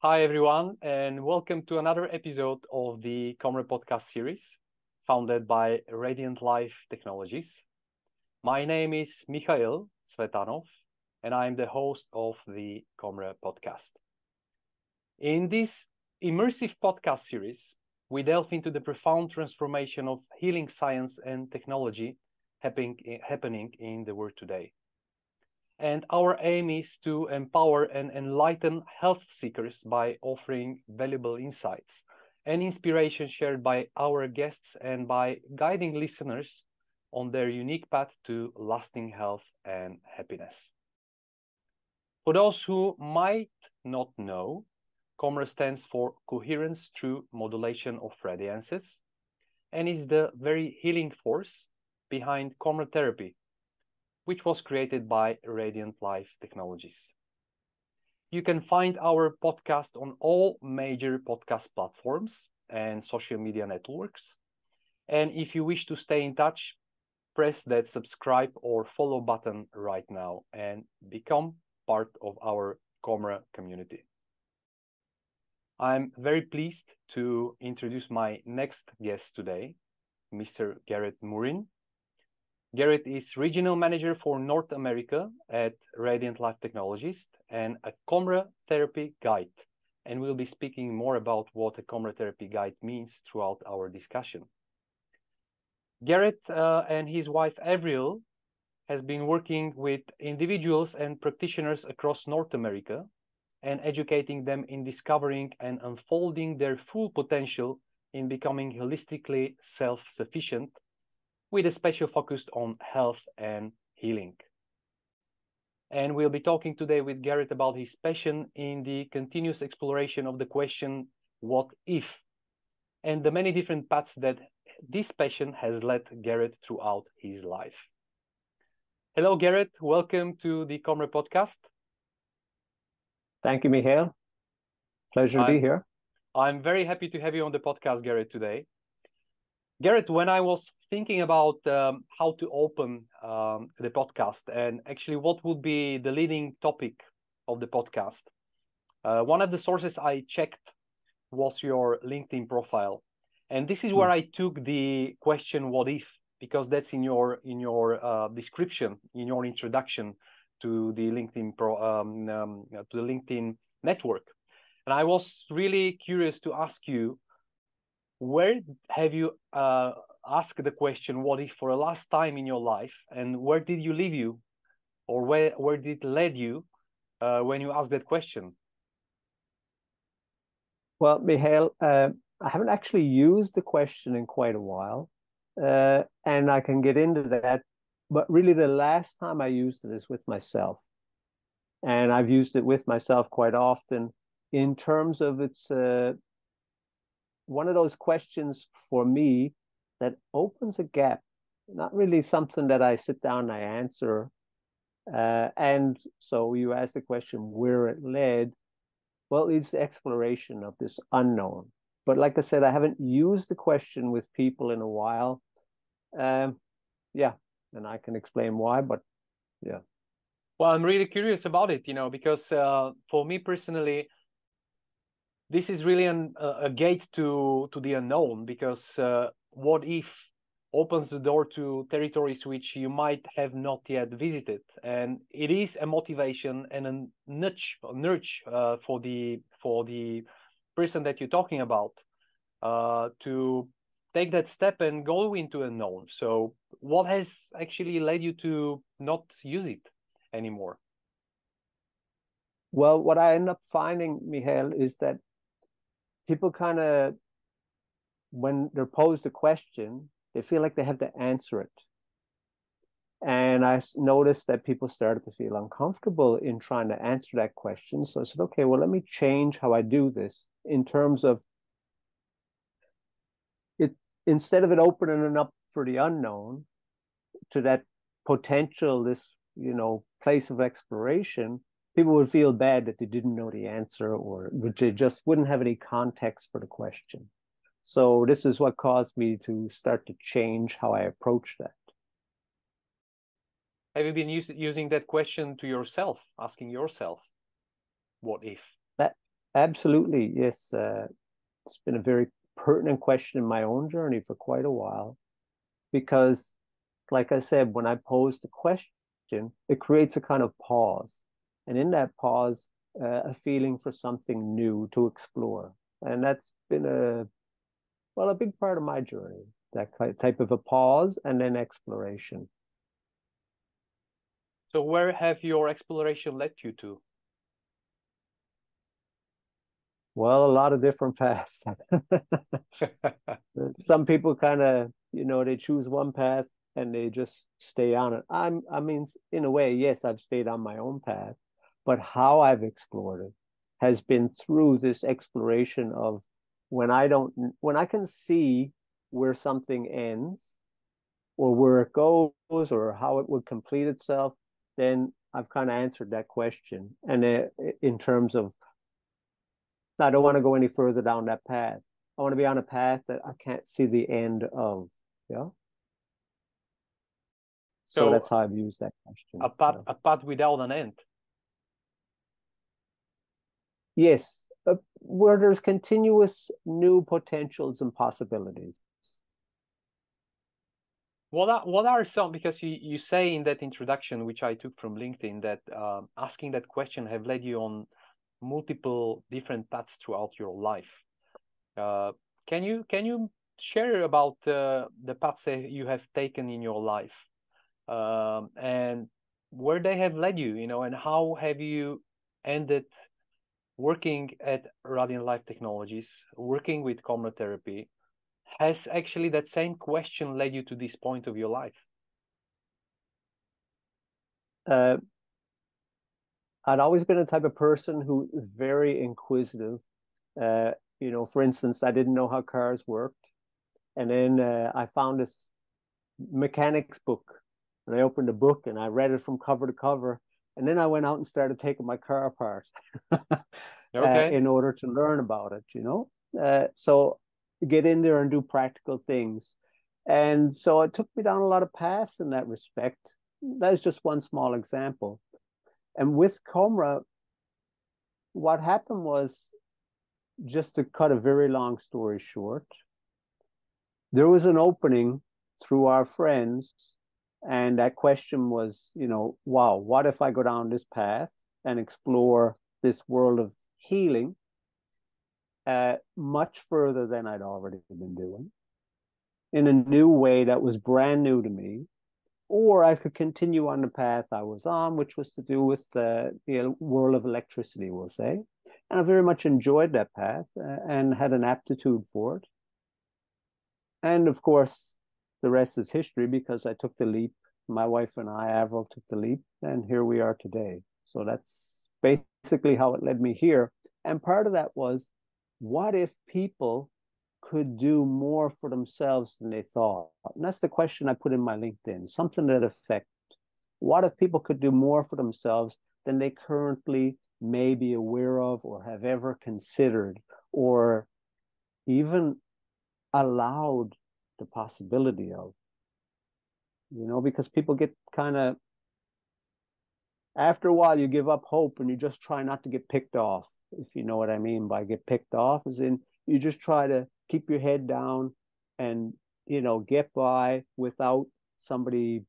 Hi, everyone, and welcome to another episode of the coMra podcast series, founded by Radiant Life Technologies. My name is Mikhail Tsvetanov, and I'm the host of the coMra podcast. In this immersive podcast series, we delve into the profound transformation of healing science and technology happening in the world today. And our aim is to empower and enlighten health seekers by offering valuable insights and inspiration shared by our guests and by guiding listeners on their unique path to lasting health and happiness. For those who might not know, coMra stands for Coherence Through Modulation of Radiances and is the very healing force behind coMra therapy, which was created by Radiant Life Technologies. You can find our podcast on all major podcast platforms and social media networks. And if you wish to stay in touch, press that subscribe or follow button right now and become part of our coMra community. I'm very pleased to introduce my next guest today, Mr. Garrett Murrin. Garrett is Regional Manager for North America at Radiant Life Technologies and a coMra Therapy Guide. And we'll be speaking more about what a coMra Therapy Guide means throughout our discussion. Garrett and his wife Avril has been working with individuals and practitioners across North America and educating them in discovering and unfolding their full potential in becoming holistically self-sufficient, with a special focus on health and healing. And we'll be talking today with Garrett about his passion in the continuous exploration of the question, what if? And the many different paths that this passion has led Garrett throughout his life. Hello, Garrett. Welcome to the coMra podcast. Thank you, Mikhail. Pleasure to be here. I'm very happy to have you on the podcast, Garrett, today. Garrett, when I was thinking about how to open the podcast and actually what would be the leading topic of the podcast, one of the sources I checked was your LinkedIn profile. And this is where I took the question, what if? Because that's in your description, in your introduction to the LinkedIn network. And I was really curious to ask you, where have you asked the question, what if, for the last time in your life, and where did you leave you, or where did it lead you when you asked that question? Well, Mikhail, I haven't actually used the question in quite a while, and I can get into that, but really the last time I used it is with myself. And I've used it with myself quite often in terms of it's one of those questions for me that opens a gap, not really something that I sit down and I answer. And so you ask the question where it led. Well, it's the exploration of this unknown. But like I said, I haven't used the question with people in a while. Yeah, and I can explain why, but yeah. Well, I'm really curious about it, because for me personally, this is really a gate to the unknown, because what if opens the door to territories which you might have not yet visited, and it is a motivation and a nudge for the person that you're talking about to take that step and go into unknown. So what has actually led you to not use it anymore? Well, what I end up finding, Mikhail, is that people kind of, when they're posed a question, they feel like they have to answer it. And I noticed that people started to feel uncomfortable in trying to answer that question. So I said, okay, well, let me change how I do this in terms of it. Instead of it opening it up for the unknown to that potential, this, place of exploration, people would feel bad that they didn't know the answer, or they just wouldn't have any context for the question. So this is what caused me to start to change how I approach that. Have you been using that question to yourself, asking yourself, what if? Absolutely, yes. It's been a very pertinent question in my own journey for quite a while because, like I said, when I pose the question, it creates a kind of pause. And in that pause, a feeling for something new to explore. And that's been a big part of my journey, that type of a pause and then exploration. So where have your exploration led you to? Well, a lot of different paths. Some people kind of, they choose one path and they just stay on it. I mean, in a way, yes, I've stayed on my own path, but how I've explored it has been through this exploration of when I can see where something ends or where it goes or how it would complete itself, then I've kind of answered that question. And in terms of, I don't want to go any further down that path. I want to be on a path that I can't see the end of. Yeah. So So that's how I've used that question. a path without an end. Yes, where there's continuous new potentials and possibilities. What are some, because you say in that introduction, which I took from LinkedIn, that asking that question have led you on multiple different paths throughout your life. Can you share about the paths that you have taken in your life, and where they have led you, and how have you ended working at Radiant Life Technologies, working with coMra therapy? Has actually that same question led you to this point of your life? Uh, I'd always been a type of person who is very inquisitive. For instance, I didn't know how cars worked. And then I found this mechanics book. And I opened the book and I read it from cover to cover. And then I went out and started taking my car apart Okay. in order to learn about it. So get in there and do practical things. And so it took me down a lot of paths in that respect. That is just one small example. And with coMra, what happened was, just to cut a very long story short, there was an opening through our friends. And that question was, wow, what if I go down this path and explore this world of healing much further than I'd already been doing in a new way that was brand new to me? Or I could continue on the path I was on, which was to do with the world of electricity, we'll say. And I very much enjoyed that path and had an aptitude for it. And of course, the rest is history because I took the leap. My wife and I, Avril, took the leap, and here we are today. So that's basically how it led me here. And part of that was, what if people could do more for themselves than they thought? And that's the question I put in my LinkedIn, something to that effect. What if people could do more for themselves than they currently may be aware of or have ever considered or even allowed the possibility of? Because people get kind of, after a while, you give up hope and you just try not to get picked off, if you know what I mean by get picked off, as in you just try to keep your head down and, get by without somebody,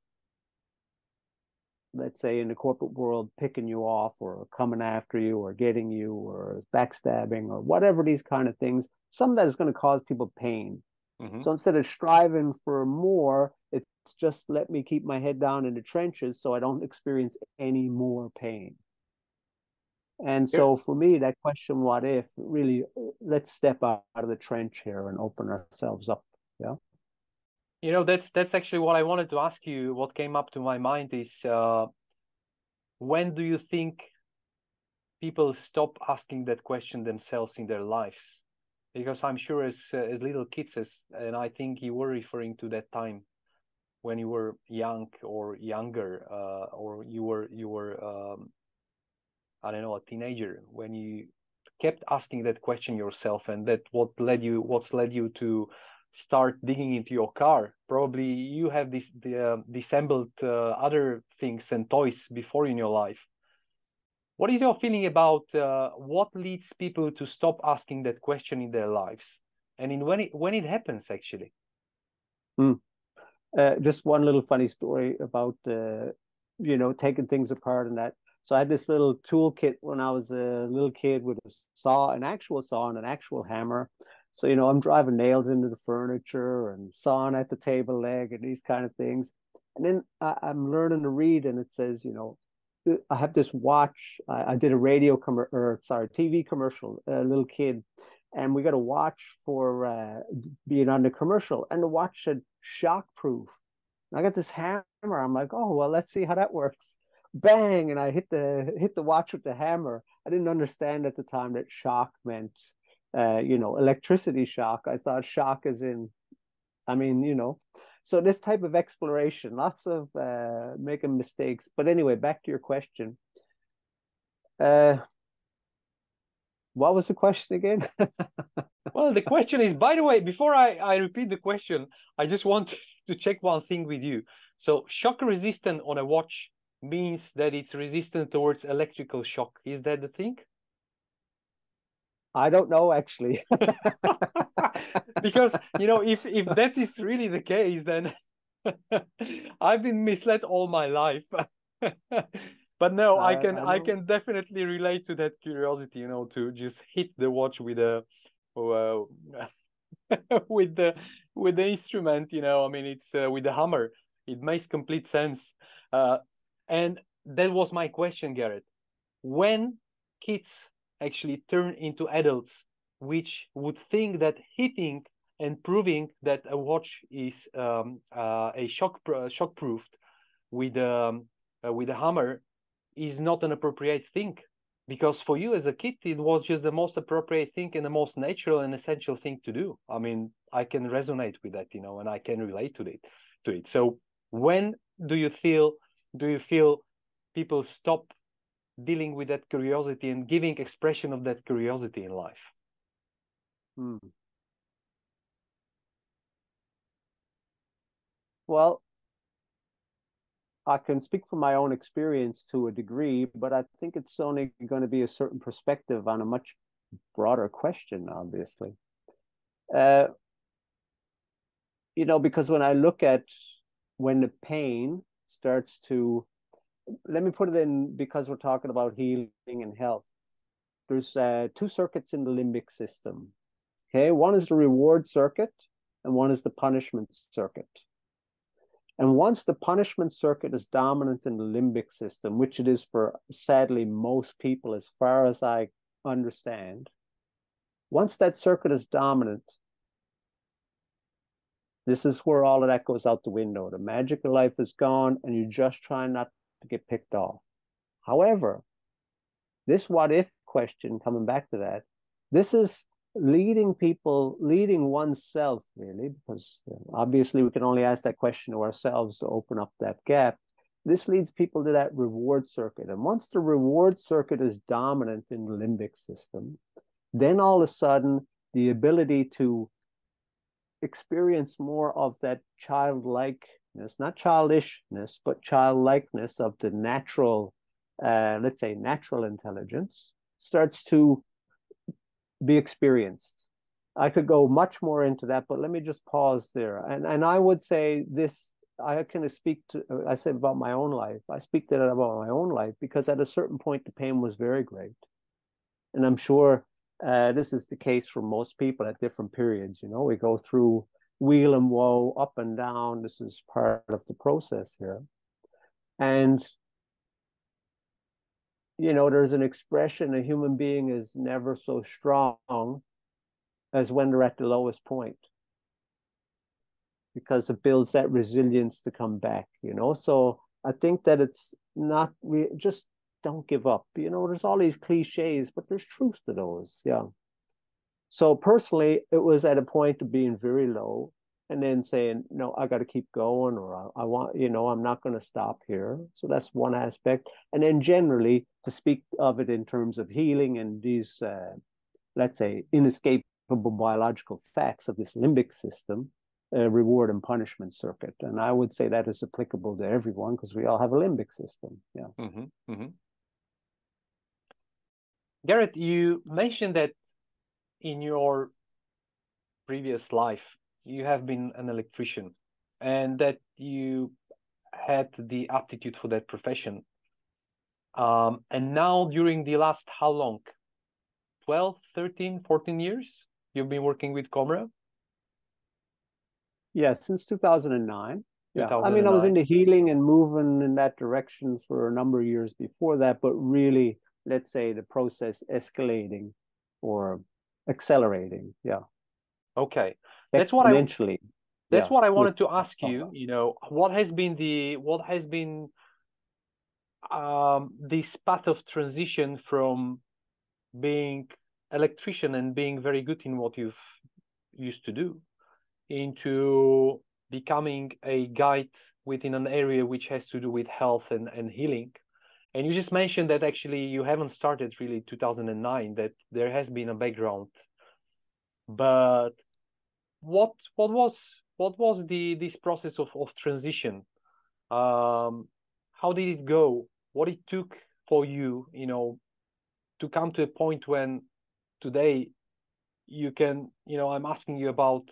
let's say in the corporate world, picking you off or coming after you or getting you or backstabbing or whatever these kind of things, some that is going to cause people pain. Mm-hmm. So instead of striving for more, it's just let me keep my head down in the trenches so I don't experience any more pain. And so for me, that question, what if, really, let's step out of the trench here and open ourselves up. Yeah. That's actually what I wanted to ask you. What came up to my mind is, when do you think people stop asking that question themselves in their lives? Because I'm sure as little kids, and I think you were referring to that time when you were young or younger, or you were I don't know, a teenager, when you kept asking that question yourself, and what's led you to start digging into your car. Probably you have disassembled other things and toys before in your life. What is your feeling about what leads people to stop asking that question in their lives, and when it happens actually? Just one little funny story about taking things apart and that. So I had this little toolkit when I was a little kid with a saw, an actual saw and an actual hammer. So I'm driving nails into the furniture and sawing at the table leg and these kind of things. And then I'm learning to read, and it says, I have this watch. I did a TV commercial, a little kid, and we got a watch for being on the commercial, and the watch said shock proof. I got this hammer. I'm like, oh well, let's see how that works. Bang! And I hit the watch with the hammer. I didn't understand at the time that shock meant, electricity shock. I thought shock as in, So this type of exploration, lots of making mistakes. But anyway, back to your question. What was the question again? Well, the question is, by the way, before I repeat the question, I just want to check one thing with you. So shock resistant on a watch means that it's resistant towards electrical shock. Is that the thing? I don't know, actually. Because, if that is really the case, then I've been misled all my life. But no, I can definitely relate to that curiosity, to just hit the watch with a with the instrument, it's with the hammer. It makes complete sense. And that was my question, Garrett. When kids actually turn into adults, which would think that hitting and proving that a watch is a shock proofed with a hammer is not an appropriate thing, because for you as a kid it was just the most appropriate thing and the most natural and essential thing to do. I can resonate with that, and I can relate to it. So when do you feel people stop dealing with that curiosity and giving expression of that curiosity in life? Well, I can speak from my own experience to a degree, but I think it's only going to be a certain perspective on a much broader question, obviously. Because when I look at when the pain starts to, let me put it in, because we're talking about healing and health. There's two circuits in the limbic system. Okay, one is the reward circuit and one is the punishment circuit. And once the punishment circuit is dominant in the limbic system, which it is for, sadly, most people, as far as I understand, once that circuit is dominant, this is where all of that goes out the window. The magic of life is gone, and you're just trying not to get picked off. However, this what if question, coming back to that, this is leading oneself, really, because obviously we can only ask that question to ourselves to open up that gap. This leads people to that reward circuit. And once the reward circuit is dominant in the limbic system, then all of a sudden the ability to experience more of that childlikeness, not childishness, but childlikeness of the natural, let's say natural intelligence, starts to be experienced. I could go much more into that, but let me just pause there. And I would say this, I said about my own life. I speak to that about my own life because at a certain point, the pain was very great. And I'm sure this is the case for most people at different periods. We go through wheel and woe, up and down. This is part of the process here. And there's an expression, a human being is never so strong as when they're at the lowest point, because it builds that resilience to come back, So I think that it's not, just don't give up. There's all these cliches, but there's truth to those. Yeah. So personally, it was at a point of being very low and then saying, no, I got to keep going, or I want, I'm not going to stop here. So that's one aspect. And then generally to speak of it in terms of healing and these, let's say, inescapable biological facts of this limbic system, reward and punishment circuit. And I would say that is applicable to everyone because we all have a limbic system. Yeah. Mm-hmm. Mm-hmm. Garrett, you mentioned that in your previous life, you have been an electrician and that you had the aptitude for that profession. And now during the last, how long? 12, 13, 14 years? You've been working with coMra? Yeah, since 2009. Yeah, I mean, I was 2009. into healing and moving in that direction for a number of years before that, but really, let's say the process escalating or accelerating. Yeah, Okay. That's what I exponentially. that's Yeah, what I with wanted to ask coMra. you, what has been this path of transition from being electrician and being very good in what you've used to do into becoming a guide within an area which has to do with health and healing. And you just mentioned that actually you haven't started really 2009, that there has been a background. But what was this process of transition? How did it go? What it took for you, to come to a point when today you can, I'm asking you about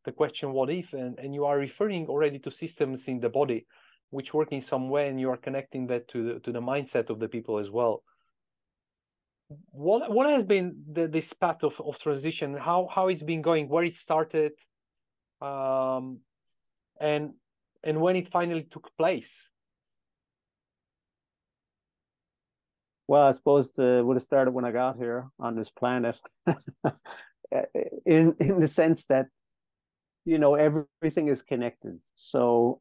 the question what if, and you are referring already to systems in the body which work in some way, and you are connecting that to the mindset of the people as well. What has been this path of transition? How it's been going, where it started, um, and when it finally took place? Well, I suppose it would have started when I got here on this planet, in the sense that everything is connected. So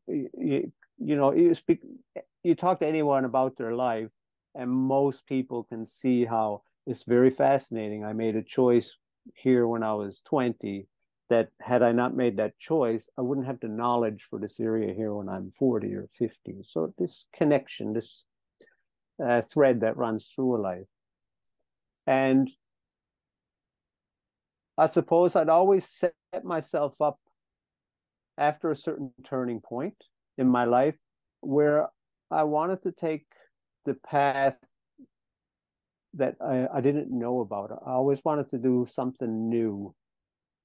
you talk to anyone about their life, and most people can see how it's very fascinating. I made a choice here when I was 20 that had I not made that choice, I wouldn't have the knowledge for this area here when I'm 40 or 50. So this connection, this thread that runs through a life. And I suppose I'd always set myself up after a certain turning point in my life where I wanted to take the path that I didn't know about. I always wanted to do something new.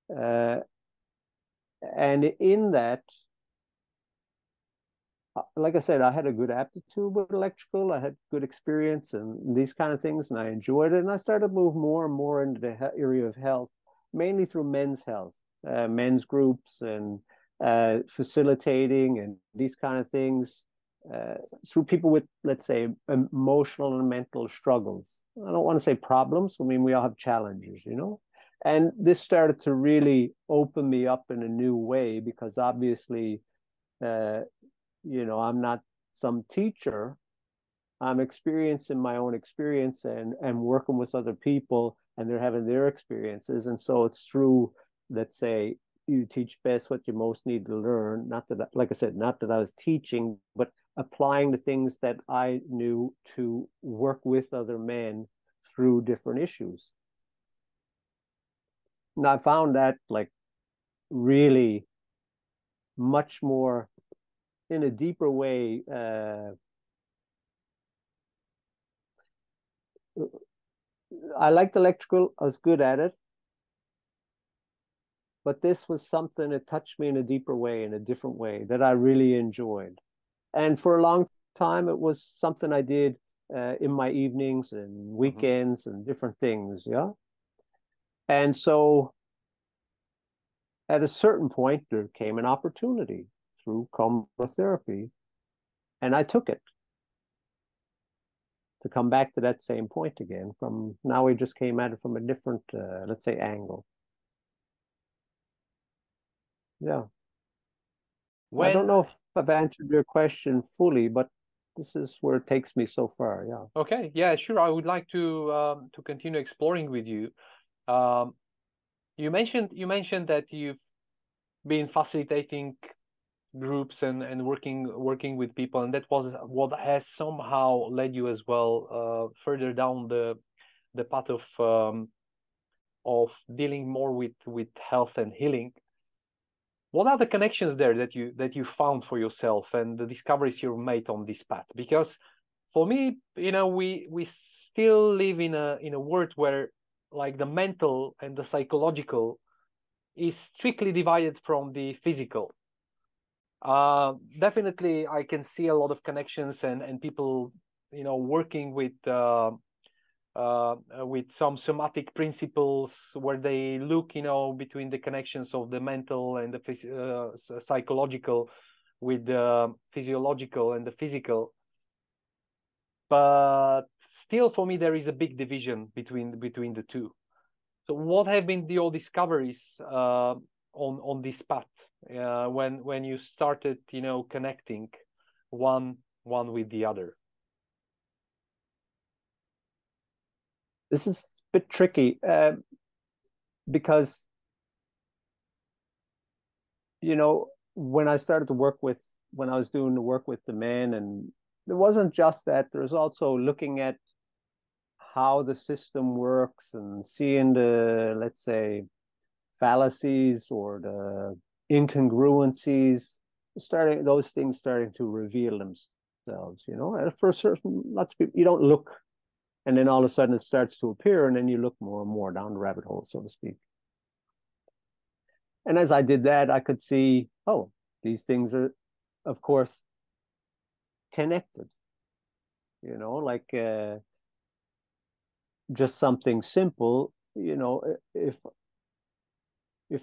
And in that, like I said, I had a good aptitude with electrical. I had good experience and these kind of things, and I enjoyed it. And I started to move more and more into the area of health, mainly through men's health, men's groups and facilitating and these kind of things, through people with, let's say, emotional and mental struggles. I don't want to say problems. I mean, we all have challenges, And this started to really open me up in a new way because obviously, I'm not some teacher. I'm experiencing my own experience and working with other people, and they're having their experiences. And so it's through, let's say, you teach best what you most need to learn. Not that, like I said, not that I was teaching, but applying the things that I knew to work with other men through different issues. And I found that like really much more in a deeper way. I liked electrical. I was good at it. But this was something that touched me in a deeper way, in a different way that I really enjoyed. And for a long time, it was something I did in my evenings and weekends and different things. Yeah. And so at a certain point, there came an opportunity through coMra therapy, and I took it to come back to that same point again. From now, we just came at it from a different, let's say, angle. Yeah. I don't When know if I've answered your question fully, but this is where it takes me so far. Yeah. Okay, yeah, sure. I would like to continue exploring with you. Um, you mentioned that you've been facilitating groups and working with people, and that was what has somehow led you as well further down the path of dealing more with health and healing. What are the connections there that you found for yourself and the discoveries you made on this path? Because for me, we still live in a world where like the mental and the psychological is strictly divided from the physical. Definitely, I can see a lot of connections and people, working with some somatic principles where they look, between the connections of the mental and the psychological with the physiological and the physical. But still, for me, there is a big division between the two. So, what have been your discoveries on this path when you started, connecting one with the other? This is a bit tricky because, when I started to when I was doing the work with the men, and it wasn't just that, there's also looking at how the system works and seeing the, let's say, fallacies or the incongruencies, those things starting to reveal themselves, And for certain, lots of people, you don't look, and then all of a sudden it starts to appear, and then you look more and more down the rabbit hole, so to speak. And as I did that, I could see, oh, these things are, of course, connected, like just something simple, if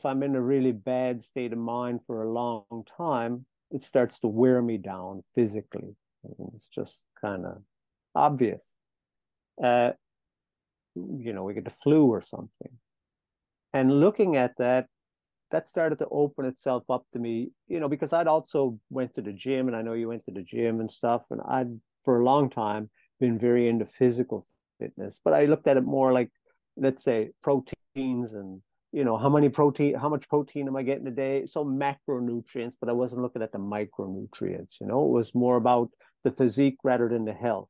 I'm in a really bad state of mind for a long time, it starts to wear me down physically. It's just kind of obvious. We get the flu or something. And looking at that started to open itself up to me, because I'd also went to the gym, and I know you went to the gym and stuff, and I'd, for a long time, been very into physical fitness, but I looked at it more like, let's say, proteins and, how much protein am I getting a day? So macronutrients, but I wasn't looking at the micronutrients, it was more about the physique rather than the health.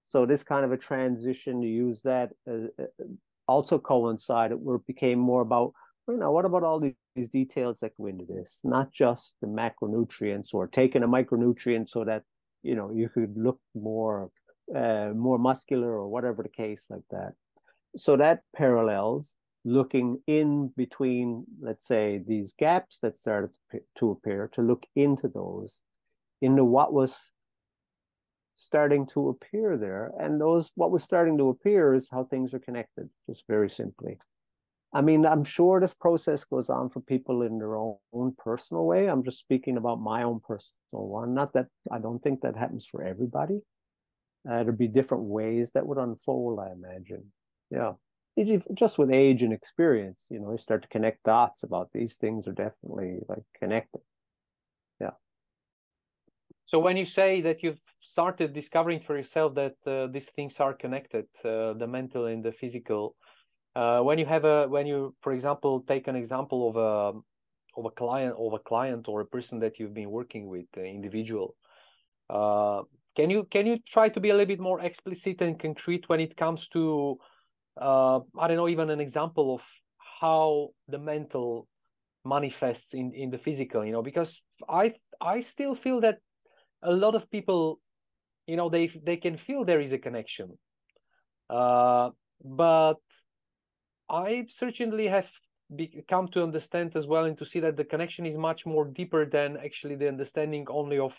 So this kind of a transition to use that also coincided where it became more about, what about all these details that go into this? Not just the macronutrients or taking a micronutrient so that, you could look more muscular or whatever the case like that. So that parallels looking in between, let's say, these gaps that started to appear, to look into those, into what was starting to appear there. And what was starting to appear is how things are connected, just very simply. I mean, I'm sure this process goes on for people in their own personal way. I'm just speaking about my own personal one. Not that I don't think that happens for everybody. There'd be different ways that would unfold, I imagine. Yeah. Just with age and experience, you start to connect dots about these things are definitely like connected. Yeah. So when you say that you've started discovering for yourself that these things are connected, the mental and the physical, when you, for example, take an example of a client or a person that you've been working with, an individual, can you try to be a little bit more explicit and concrete when it comes to I don't know, even an example of how the mental manifests in the physical, because I still feel that a lot of people, they can feel there is a connection, but I certainly have come to understand as well and to see that the connection is much more deeper than actually the understanding only of,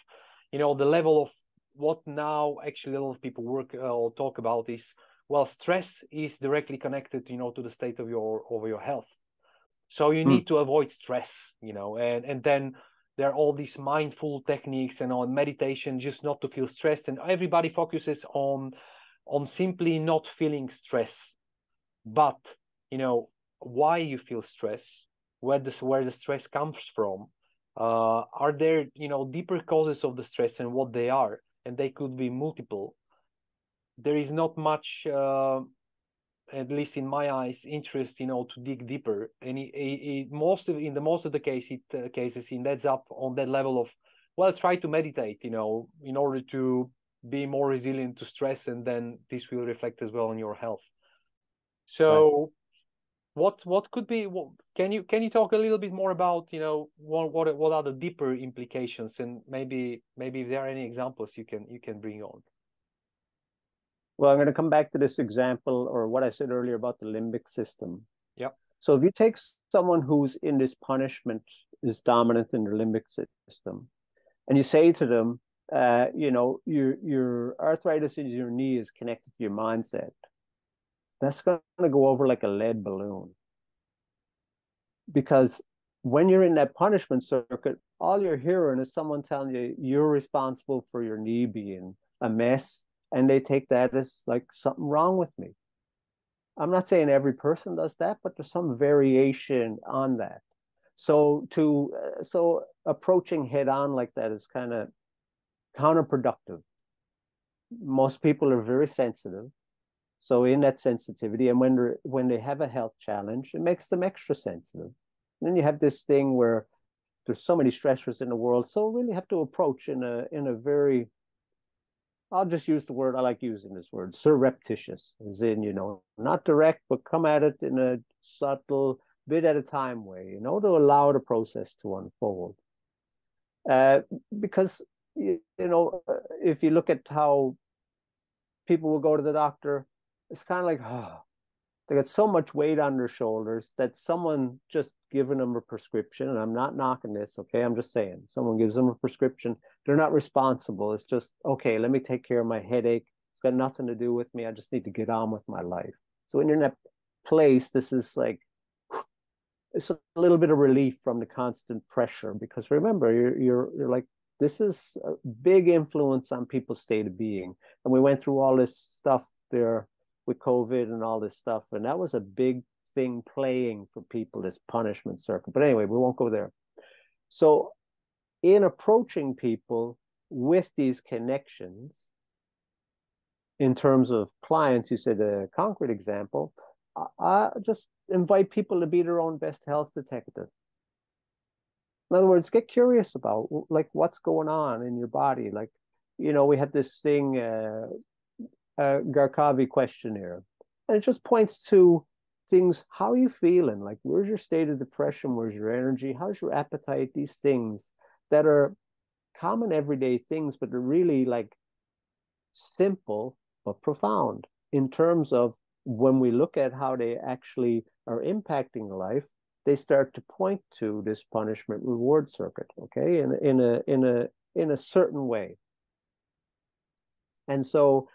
the level of what now actually a lot of people work or talk about is, well, stress is directly connected, to the state of your health. So you need to avoid stress, and then there are all these mindful techniques and on meditation just not to feel stressed, and everybody focuses on simply not feeling stress. But why you feel stress, where the stress comes from, are there deeper causes of the stress and what they are, and they could be multiple. There is not much, at least in my eyes, interest to dig deeper, and in most of the cases it ends up on that level of, well, try to meditate in order to be more resilient to stress, and then this will reflect as well on your health. So what could be, can you talk a little bit more about what are the deeper implications, and maybe if there are any examples you can bring on? Well, I'm going to come back to this example or what I said earlier about the limbic system. Yep. So if you take someone who's in this punishment, is dominant in their limbic system, and you say to them, your arthritis in your knee is connected to your mindset, that's going to go over like a lead balloon. Because when you're in that punishment circuit, all you're hearing is someone telling you you're responsible for your knee being a mess, and they take that as like something wrong with me. I'm not saying every person does that, but there's some variation on that. So approaching head on like that is kind of counterproductive. Most people are very sensitive. So in that sensitivity, and when they have a health challenge, it makes them extra sensitive. And then you have this thing where there's so many stressors in the world, so really have to approach in a very, I'll just use the word, I like using this word, surreptitious, as in, not direct, but come at it in a subtle, bit at a time way, to allow the process to unfold. Because, if you look at how people will go to the doctor, it's kind of like, they got so much weight on their shoulders that someone just giving them a prescription, and I'm not knocking this, okay? I'm just saying, someone gives them a prescription, they're not responsible. It's just, okay, let me take care of my headache. It's got nothing to do with me. I just need to get on with my life. So when you're in that place, this is like, it's a little bit of relief from the constant pressure, because remember, you're like, this is a big influence on people's state of being. And we went through all this stuff there with COVID and all this stuff, and that was a big thing playing for people, this punishment circuit. But anyway, we won't go there. So in approaching people with these connections, in terms of clients, you said a concrete example, I just invite people to be their own best health detective. In other words, get curious about like what's going on in your body. Like, we have this thing, Garkavi questionnaire, and it just points to things. How are you feeling? Like, where's your state of depression? Where's your energy? How's your appetite? These things that are common everyday things, but they're really like simple but profound in terms of when we look at how they actually are impacting life. They start to point to this punishment reward circuit, okay, in a certain way. And so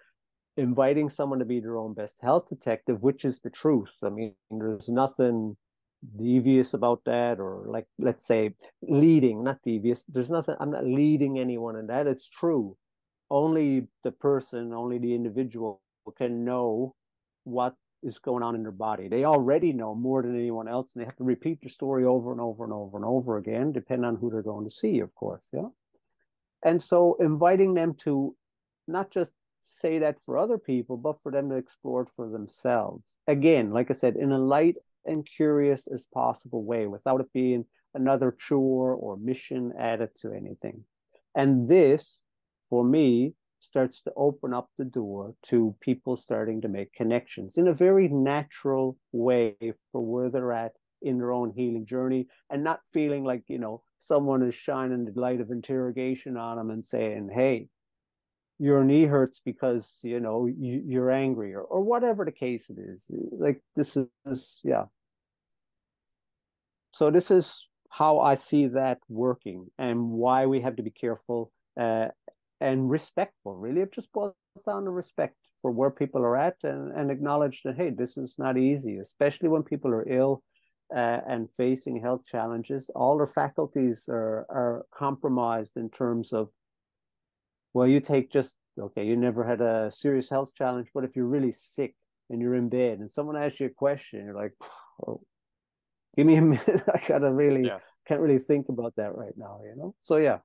inviting someone to be their own best health detective, which is the truth. I mean, there's nothing devious about that, or like, let's say, leading, not devious. There's nothing, I'm not leading anyone in that. It's true. Only the person, only the individual can know what is going on in their body. They already know more than anyone else, and they have to repeat the story over and over and over and over again, depending on who they're going to see, of course. Yeah. And so inviting them to not just say that for other people, but for them to explore it for themselves. Again, like I said, in a light and curious as possible way, without it being another chore or mission added to anything. And this, for me, starts to open up the door to people starting to make connections in a very natural way for where they're at in their own healing journey, and not feeling like, someone is shining the light of interrogation on them and saying, hey, your knee hurts because, you're angry, or whatever the case it is. Like, this is, yeah. So this is how I see that working, and why we have to be careful and respectful. Really, it just boils down to respect for where people are at, and acknowledge that, hey, this is not easy, especially when people are ill and facing health challenges. All their faculties are compromised in terms of, well, you take just, okay, you never had a serious health challenge, but if you're really sick and you're in bed and someone asks you a question, you're like, oh, give me a minute. I can't really think about that right now, So yeah.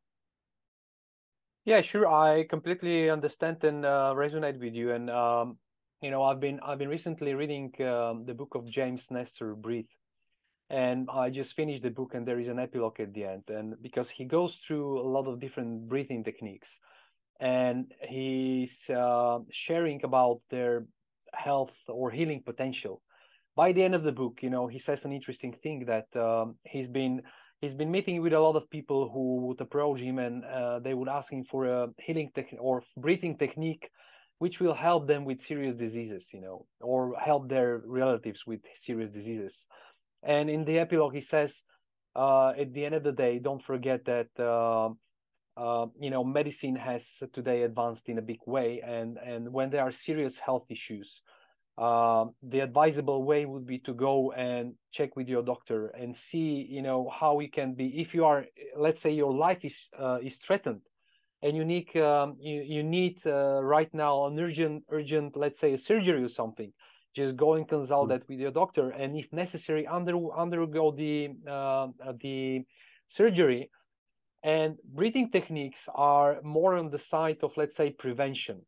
Yeah, sure. I completely understand and resonate with you. And I've been recently reading the book of James Nestor, Breathe, and I just finished the book, and there is an epilogue at the end. And because he goes through a lot of different breathing techniques, and he's sharing about their health or healing potential. By the end of the book, he says an interesting thing that he's been meeting with a lot of people who would approach him, and they would ask him for a healing technique or breathing technique which will help them with serious diseases, or help their relatives with serious diseases. And in the epilogue, he says, at the end of the day, don't forget that medicine has today advanced in a big way, and when there are serious health issues, the advisable way would be to go and check with your doctor and see, how you can be. If you are, let's say, your life is threatened, and you need right now an urgent, let's say, a surgery or something, just go and consult that with your doctor, and if necessary, undergo the surgery. And breathing techniques are more on the side of, let's say, prevention.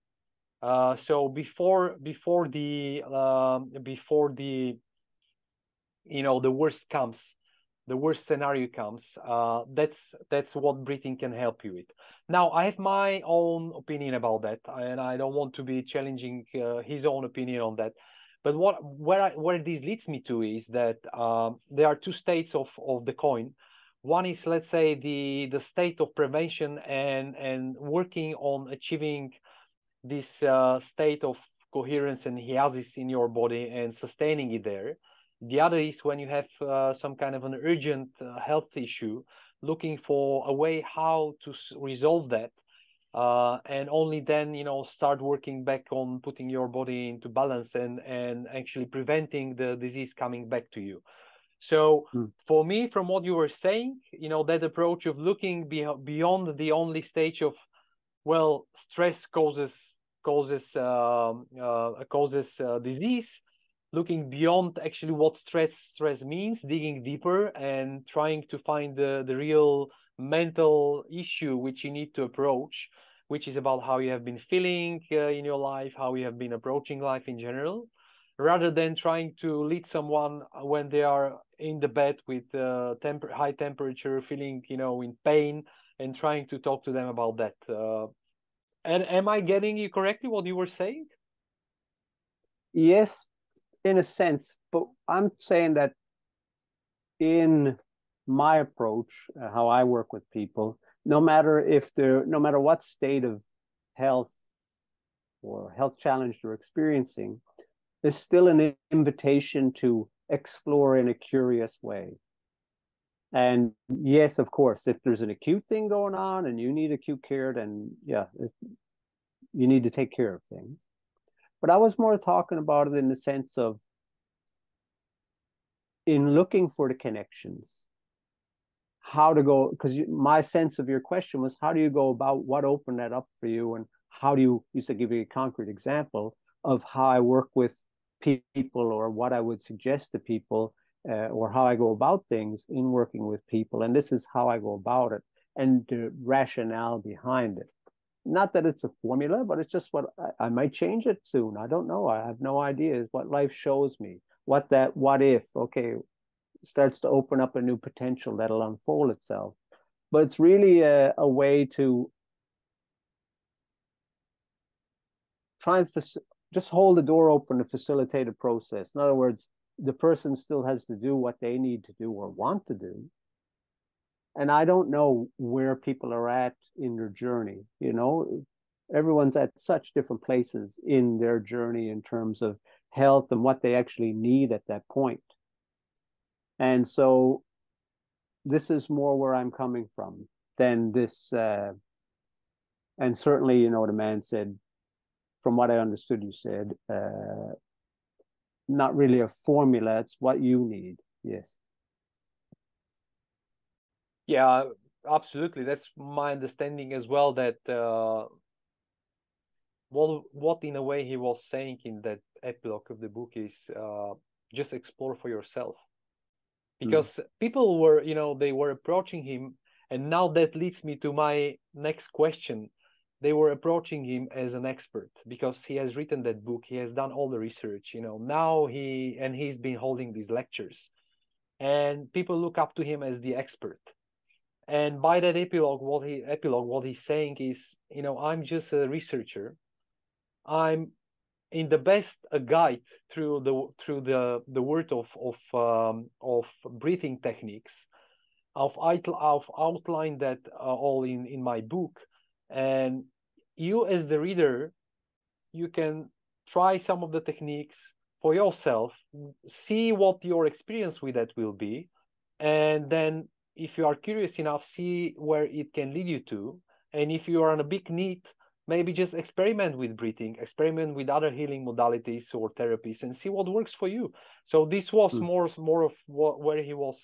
So before the the worst comes, the worst scenario comes, that's what breathing can help you with. Now, I have my own opinion about that, and I don't want to be challenging his own opinion on that. But where this leads me to is that there are two states of the coin. One is, let's say, the state of prevention and working on achieving this state of coherence and hyasis in your body and sustaining it there. The other is when you have some kind of an urgent health issue, looking for a way how to resolve that, and only then, start working back on putting your body into balance and actually preventing the disease coming back to you. So for me, from what you were saying, that approach of looking beyond the only stage of, well, stress causes disease, looking beyond actually what stress means, digging deeper and trying to find the real mental issue which you need to approach, which is about how you have been feeling in your life, how you have been approaching life in general, rather than trying to lead someone when they are in the bed with high temperature, feeling, in pain, and trying to talk to them about that. And am I getting you correctly, what you were saying? Yes, in a sense, but I'm saying that in my approach, how I work with people, no matter what state of health or health challenge they're experiencing, there's still an invitation to explore in a curious way. And yes, of course, if there's an acute thing going on and you need acute care, then yeah, you need to take care of things. But I was more talking about it in the sense of in looking for the connections, how to go, because my sense of your question was, how do you go about what opened that up for you? And how do you used to give you a concrete example of how I work with people, or what I would suggest to people, or how I go about things in working with people. And this is how I go about it, and the rationale behind it. Not that it's a formula, but it's just what I might change it soon. I don't know. I have no idea. It's what life shows me. What if, okay, starts to open up a new potential that'll unfold itself. But it's really a way to try and just hold the door open to facilitate a process. In other words, the person still has to do what they need to do or want to do. And I don't know where people are at in their journey. Everyone's at such different places in their journey in terms of health and what they actually need at that point. And so this is more where I'm coming from than this. And certainly, the man said, from what I understood, you said, not really a formula, it's what you need. Yes. Yeah, absolutely. That's my understanding as well, that what in a way he was saying in that epilogue of the book is just explore for yourself. Because people were, they were approaching him, and now that leads me to my next question. They were approaching him as an expert because he has written that book. He has done all the research, now he's been holding these lectures, and people look up to him as the expert. And by that epilogue, what he's saying is, I'm just a researcher. I'm in the best a guide through the word of breathing techniques. I've outlined that all in my book, and you as the reader, you can try some of the techniques for yourself, see what your experience with that will be, and then if you are curious enough, see where it can lead you to. And if you are on a big need, maybe just experiment with breathing, experiment with other healing modalities or therapies, and see what works for you. So this was more of what he was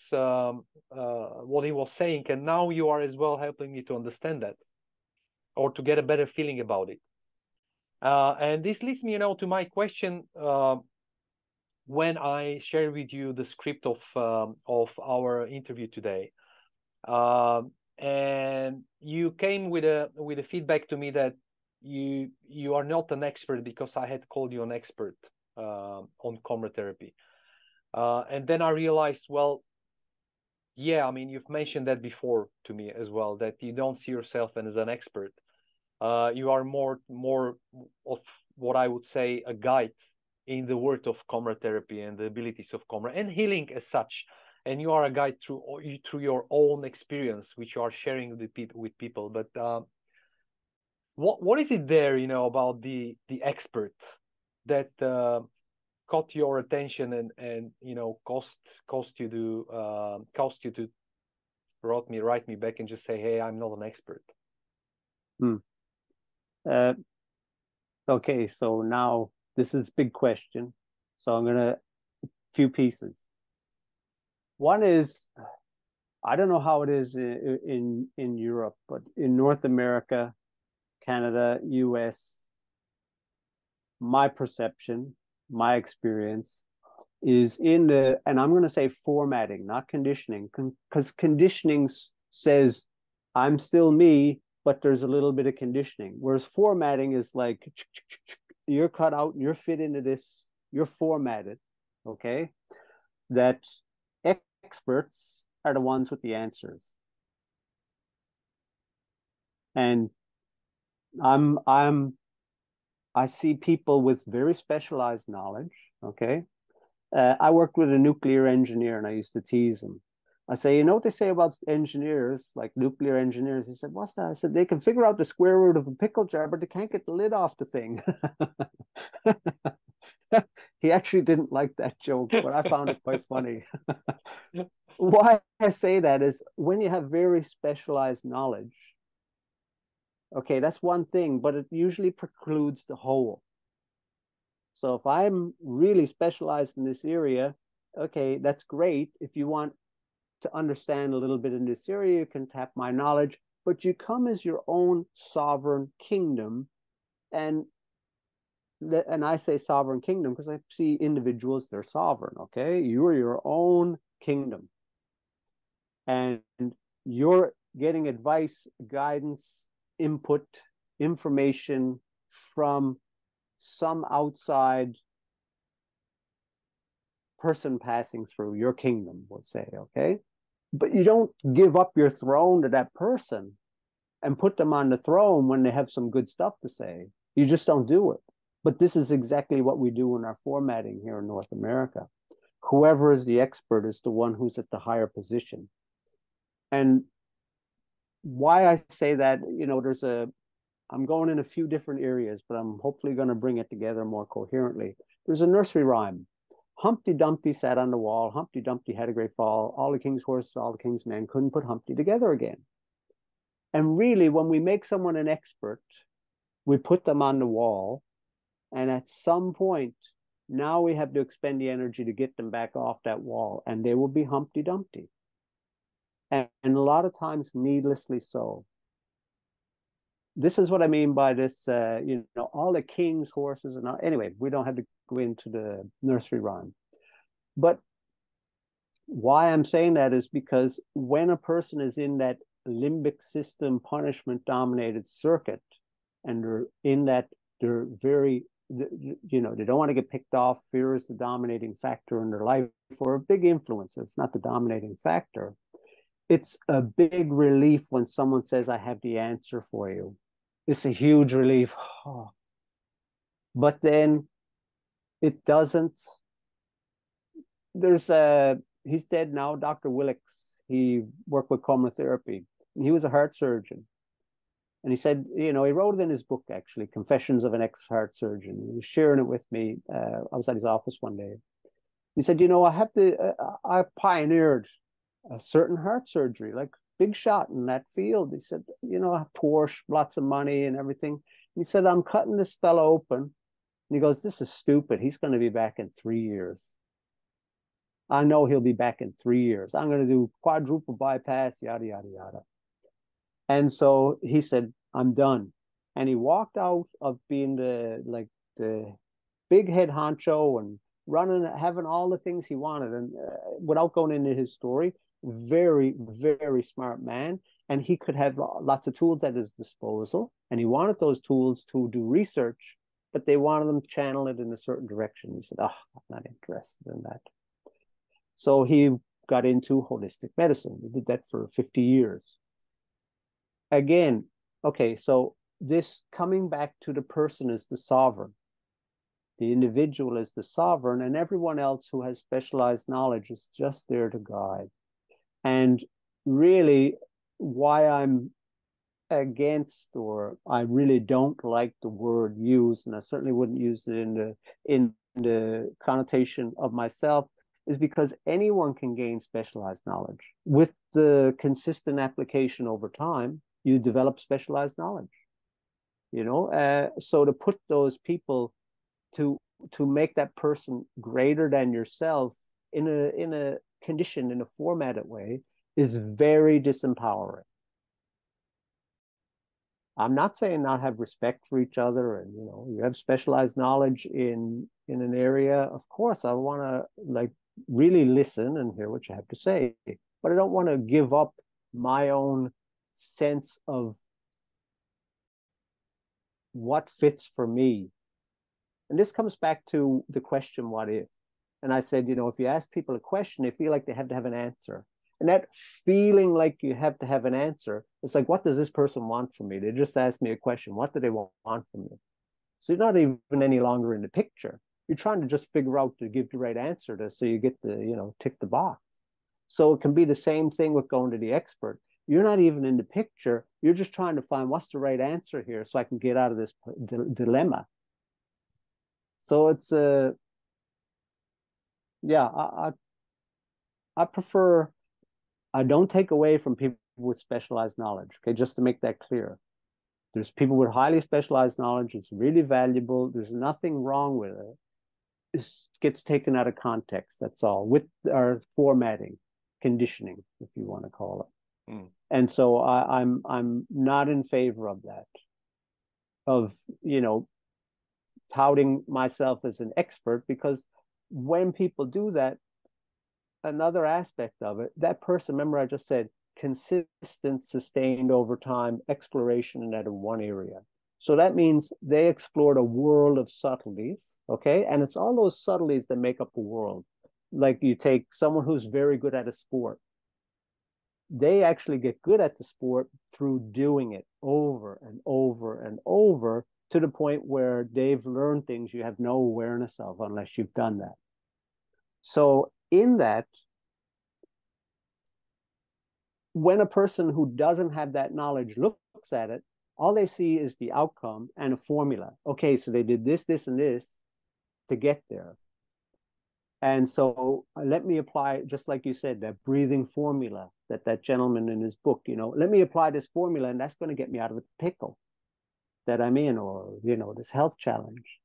saying, and now you are as well helping me to understand that, or to get a better feeling about it. And this leads me, to my question. When I share with you the script of our interview today, and you came with a feedback to me that you are not an expert, because I had called you an expert on coMra therapy, and then I realized, well, yeah, I mean, you've mentioned that before to me as well, that you don't see yourself as an expert. You are more of what I would say a guide in the world of coMra therapy and the abilities of coMra and healing as such. And you are a guide through your own experience, which you are sharing with people. But what is it there, about the expert that caught your attention and caused you to write me back and just say, hey, I'm not an expert. Okay, so now this is a big question. So I'm gonna few pieces. One is, I don't know how it is in Europe, but in North America, Canada, US, my perception, my experience is and I'm going to say formatting, not conditioning, because conditioning says I'm still me, but there's a little bit of conditioning. Whereas formatting is like, you're cut out, you're fit into this, you're formatted, okay? That experts are the ones with the answers. And I see people with very specialized knowledge, okay? I worked with a nuclear engineer and I used to tease him. I say, you know what they say about engineers, like nuclear engineers? He said, what's that? I said, they can figure out the square root of a pickle jar, but they can't get the lid off the thing. He actually didn't like that joke, but I found it quite funny. Why I say that is when you have very specialized knowledge, okay, that's one thing, but it usually precludes the whole. So if I'm really specialized in this area, okay, that's great. If you want to understand a little bit in this area, you can tap my knowledge, but you come as your own sovereign kingdom. And I say sovereign kingdom because I see individuals, they're sovereign, okay? You are your own kingdom. And you're getting advice, guidance, input, information from some outside person passing through your kingdom, we'll say, okay? But you don't give up your throne to that person and put them on the throne when they have some good stuff to say. You just don't do it. But this is exactly what we do in our formatting here in North America. Whoever is the expert is the one who's at the higher position. And why I say that, I'm going in a few different areas, but I'm hopefully going to bring it together more coherently. There's a nursery rhyme. Humpty Dumpty sat on the wall. Humpty Dumpty had a great fall. All the king's horses, all the king's men couldn't put Humpty together again. And really, when we make someone an expert, we put them on the wall. And at some point, now we have to expend the energy to get them back off that wall. And they will be Humpty Dumpty. And a lot of times, needlessly so. This is what I mean by this, all the king's horses and all. Anyway, we don't have to go into the nursery rhyme. But why I'm saying that is because when a person is in that limbic system punishment dominated circuit and they're in that, they're very, they don't want to get picked off. Fear is the dominating factor in their life, or a big influence. It's not the dominating factor. It's a big relief when someone says, I have the answer for you. It's a huge relief. Oh. But then it doesn't. He's dead now, Dr. Willix. He worked with coMra therapy. He was a heart surgeon. And he said, he wrote it in his book, actually, Confessions of an Ex-Heart Surgeon. He was sharing it with me. I was at his office one day. He said, I pioneered a certain heart surgery, like big shot in that field. He said, Porsche, lots of money and everything. He said, I'm cutting this fellow open. And he goes, this is stupid. He's going to be back in 3 years. I know he'll be back in 3 years. I'm going to do quadruple bypass, yada, yada, yada. And so he said, I'm done. And he walked out of being the big head honcho and having all the things he wanted. And without going into his story, very, very smart man. And he could have lots of tools at his disposal. And he wanted those tools to do research, but they wanted them to channel it in a certain direction. He said, I'm not interested in that. So he got into holistic medicine. He did that for 50 years. Again, okay, so this coming back to the person is the sovereign. The individual is the sovereign, and everyone else who has specialized knowledge is just there to guide. And really, why I'm against, or I really don't like the word used, and I certainly wouldn't use it in the connotation of myself, is because anyone can gain specialized knowledge. With the consistent application over time, you develop specialized knowledge. So to put those people to make that person greater than yourself in a conditioned, in a formatted way, is very disempowering. I'm not saying not have respect for each other, and you have specialized knowledge in an area. Of course, I want to really listen and hear what you have to say, but I don't want to give up my own sense of what fits for me. And this comes back to the question, what if? And I said, if you ask people a question, they feel like they have to have an answer. And that feeling like you have to have an answer, it's like, what does this person want from me? They just asked me a question. What do they want from me? So you're not even any longer in the picture. You're trying to just figure out to give the right answer so you get the, tick the box. So it can be the same thing with going to the expert. You're not even in the picture. You're just trying to find what's the right answer here so I can get out of this dilemma. So it's I prefer, I don't take away from people with specialized knowledge, okay, just to make that clear. There's people with highly specialized knowledge. It's really valuable. There's nothing wrong with it. It gets taken out of context, that's all, with our formatting, conditioning, if you want to call it. And so I'm not in favor of that, of touting myself as an expert, because when people do that, another aspect of it, that person, remember I just said, consistent, sustained over time exploration in that one area. So that means they explored a world of subtleties, okay? And it's all those subtleties that make up a world. Like you take someone who's very good at a sport. They actually get good at the sport through doing it over and over and over, to the point where they've learned things you have no awareness of unless you've done that. So in that, when a person who doesn't have that knowledge looks at it, all they see is the outcome and a formula. Okay, so they did this, this, and this to get there. And so let me apply, just like you said, that breathing formula that gentleman in his book, let me apply this formula and that's going to get me out of the pickle that I'm in, or, this health challenge,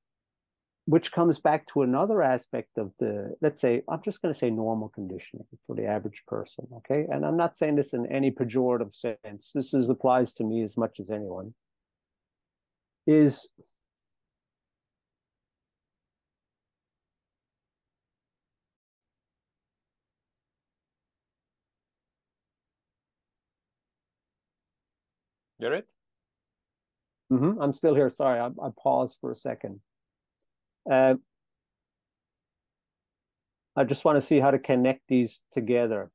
which comes back to another aspect of let's say, I'm just going to say normal conditioning for the average person, okay? And I'm not saying this in any pejorative sense. This applies to me as much as anyone. Is Garrett? I'm still here. Sorry, I paused for a second. I just want to see how to connect these together.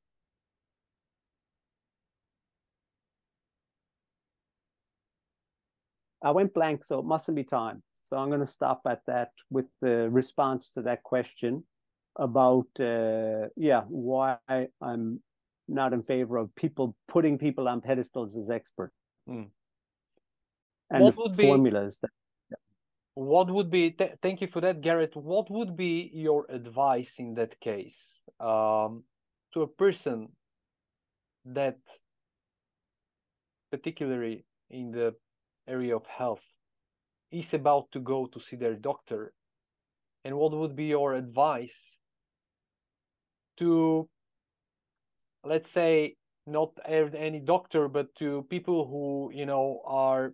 I went blank, so it mustn't be time. So I'm going to stop at that with the response to that question about, why I'm not in favor of people putting people on pedestals as experts. and what the would be formulas that. what would be thank you for that, Garrett. What would be your advice in that case, to a person that, particularly in the area of health, is about to go to see their doctor? And what would be your advice to, let's say, not any doctor, but to people who, are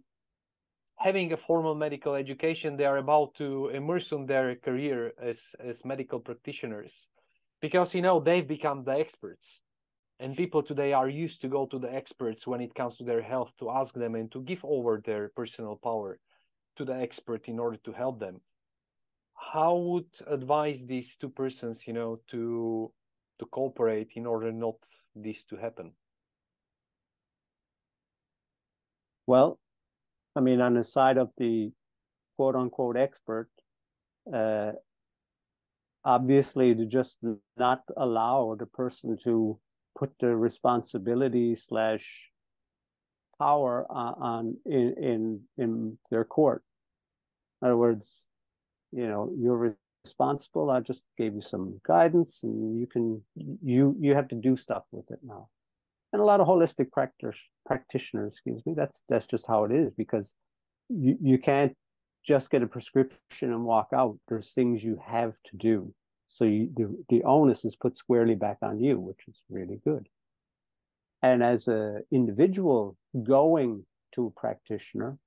having a formal medical education, they are about to immerse in their career as medical practitioners, because they've become the experts, and people today are used to go to the experts when it comes to their health, to ask them and to give over their personal power to the expert in order to help them. How would advise these two persons, to cooperate in order not this to happen? Well, I mean, on the side of the quote unquote expert, obviously to just not allow the person to put the responsibility / power in their court. In other words, you're responsible. I just gave you some guidance, and you have to do stuff with it now. And a lot of holistic practitioners, excuse me, that's just how it is, because you can't just get a prescription and walk out. There's things you have to do. So the onus is put squarely back on you, which is really good. And as an individual going to a practitioner,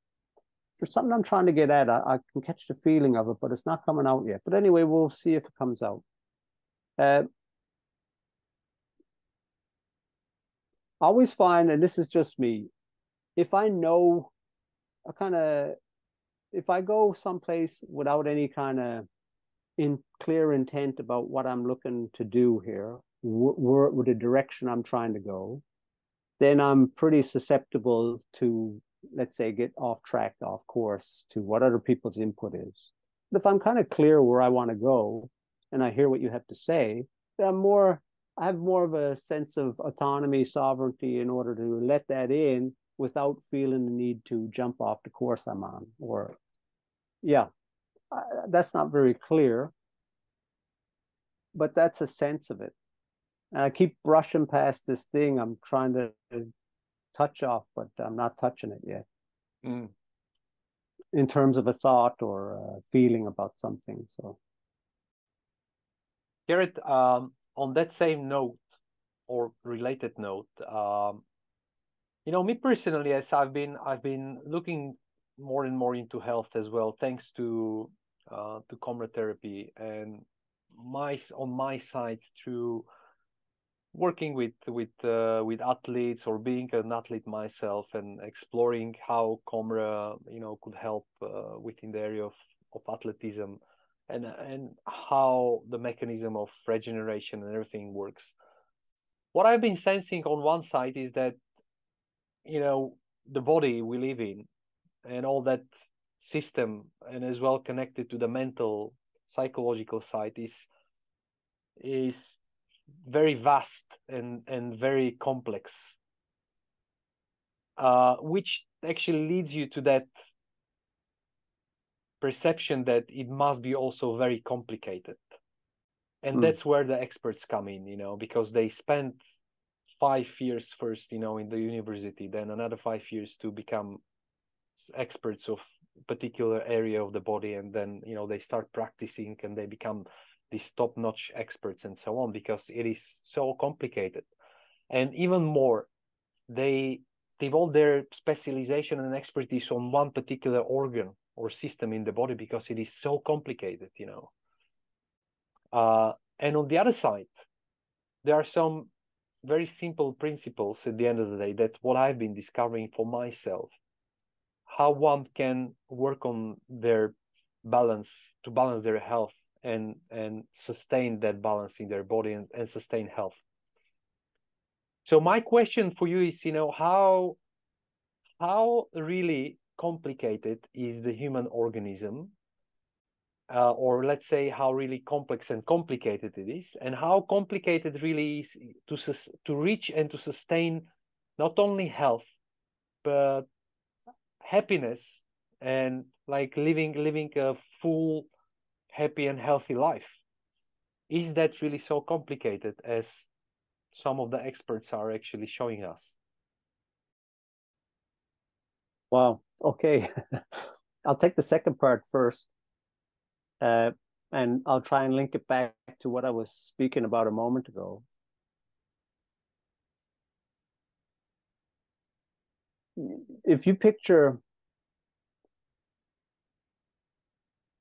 there's something I'm trying to get at. I can catch the feeling of it, but it's not coming out yet. But anyway, we'll see if it comes out. I always find, and this is just me, if I know if I go someplace without any kind of clear intent about what I'm looking to do here, with the direction I'm trying to go, then I'm pretty susceptible to, let's say, get off track, off course to what other people's input is. But if I'm kind of clear where I want to go and I hear what you have to say, then I have more of a sense of autonomy, sovereignty in order to let that in without feeling the need to jump off the course I'm on. Or, yeah, that's not very clear, but that's a sense of it. And I keep brushing past this thing I'm trying to touch off, but I'm not touching it yet. In terms of a thought or a feeling about something. So, Garrett, on that same note or related note, me personally, as I've been looking more and more into health as well, thanks to coMra therapy, and on my side through working with athletes, or being an athlete myself, and exploring how coMra could help within the area of athleticism, and how the mechanism of regeneration and everything works. What I've been sensing on one side is that the body we live in and all that system, and as well connected to the mental, psychological side, is very vast and very complex, which actually leads you to that perception that it must be also very complicated. And that's where the experts come in, because they spend 5 years first, in the university, then another 5 years to become experts of particular area of the body, and then they start practicing and they become these top-notch experts and so on, because it is so complicated. And even more, they devote their specialization and expertise on one particular organ or system in the body, because it is so complicated. And on the other side, there are some very simple principles at the end of the day, that what I've been discovering for myself, how one can work on their balance, to balance their health and sustain that balance in their body, and sustain health. So my question for you is, how really complicated is the human organism, or let's say how really complex and complicated it is, and how complicated really is to reach and to sustain not only health, but happiness and like living a full, happy and healthy life? Is that really so complicated as some of the experts are actually showing us? Wow. Okay. I'll take the second part first. And I'll try and link it back to what I was speaking about a moment ago. If you picture,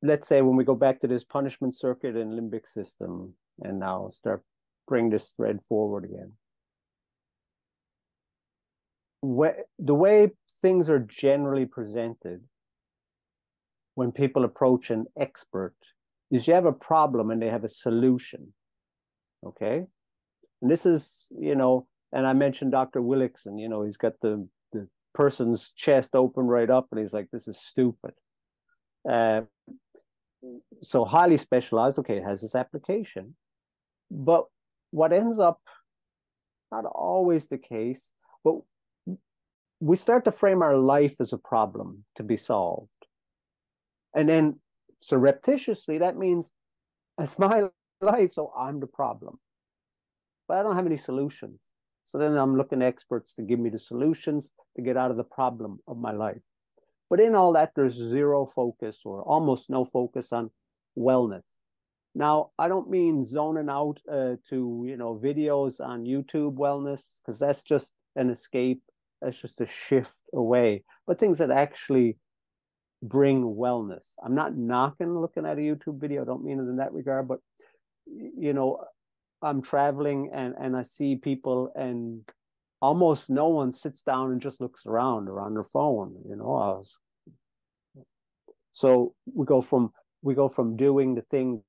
let's say when we go back to this punishment circuit and limbic system, and now bring this thread forward again. The way things are generally presented when people approach an expert is you have a problem and they have a solution. Okay. And this is, and I mentioned Dr. Willickson, he's got the person's chest open right up and he's like, this is stupid. So highly specialized, okay, it has this application. But what ends up, not always the case, but we start to frame our life as a problem to be solved. And then surreptitiously, that means it's my life, so I'm the problem. But I don't have any solutions. So then I'm looking at experts to give me the solutions to get out of the problem of my life. But in all that, there's zero focus or almost no focus on wellness. Now, I don't mean zoning out to, videos on YouTube wellness, because that's just an escape. That's just a shift away. But things that actually bring wellness. I'm not knocking looking at a YouTube video. I don't mean it in that regard, but, I'm traveling and I see people and almost no one sits down and just looks around or on their phone, So we go from doing the thing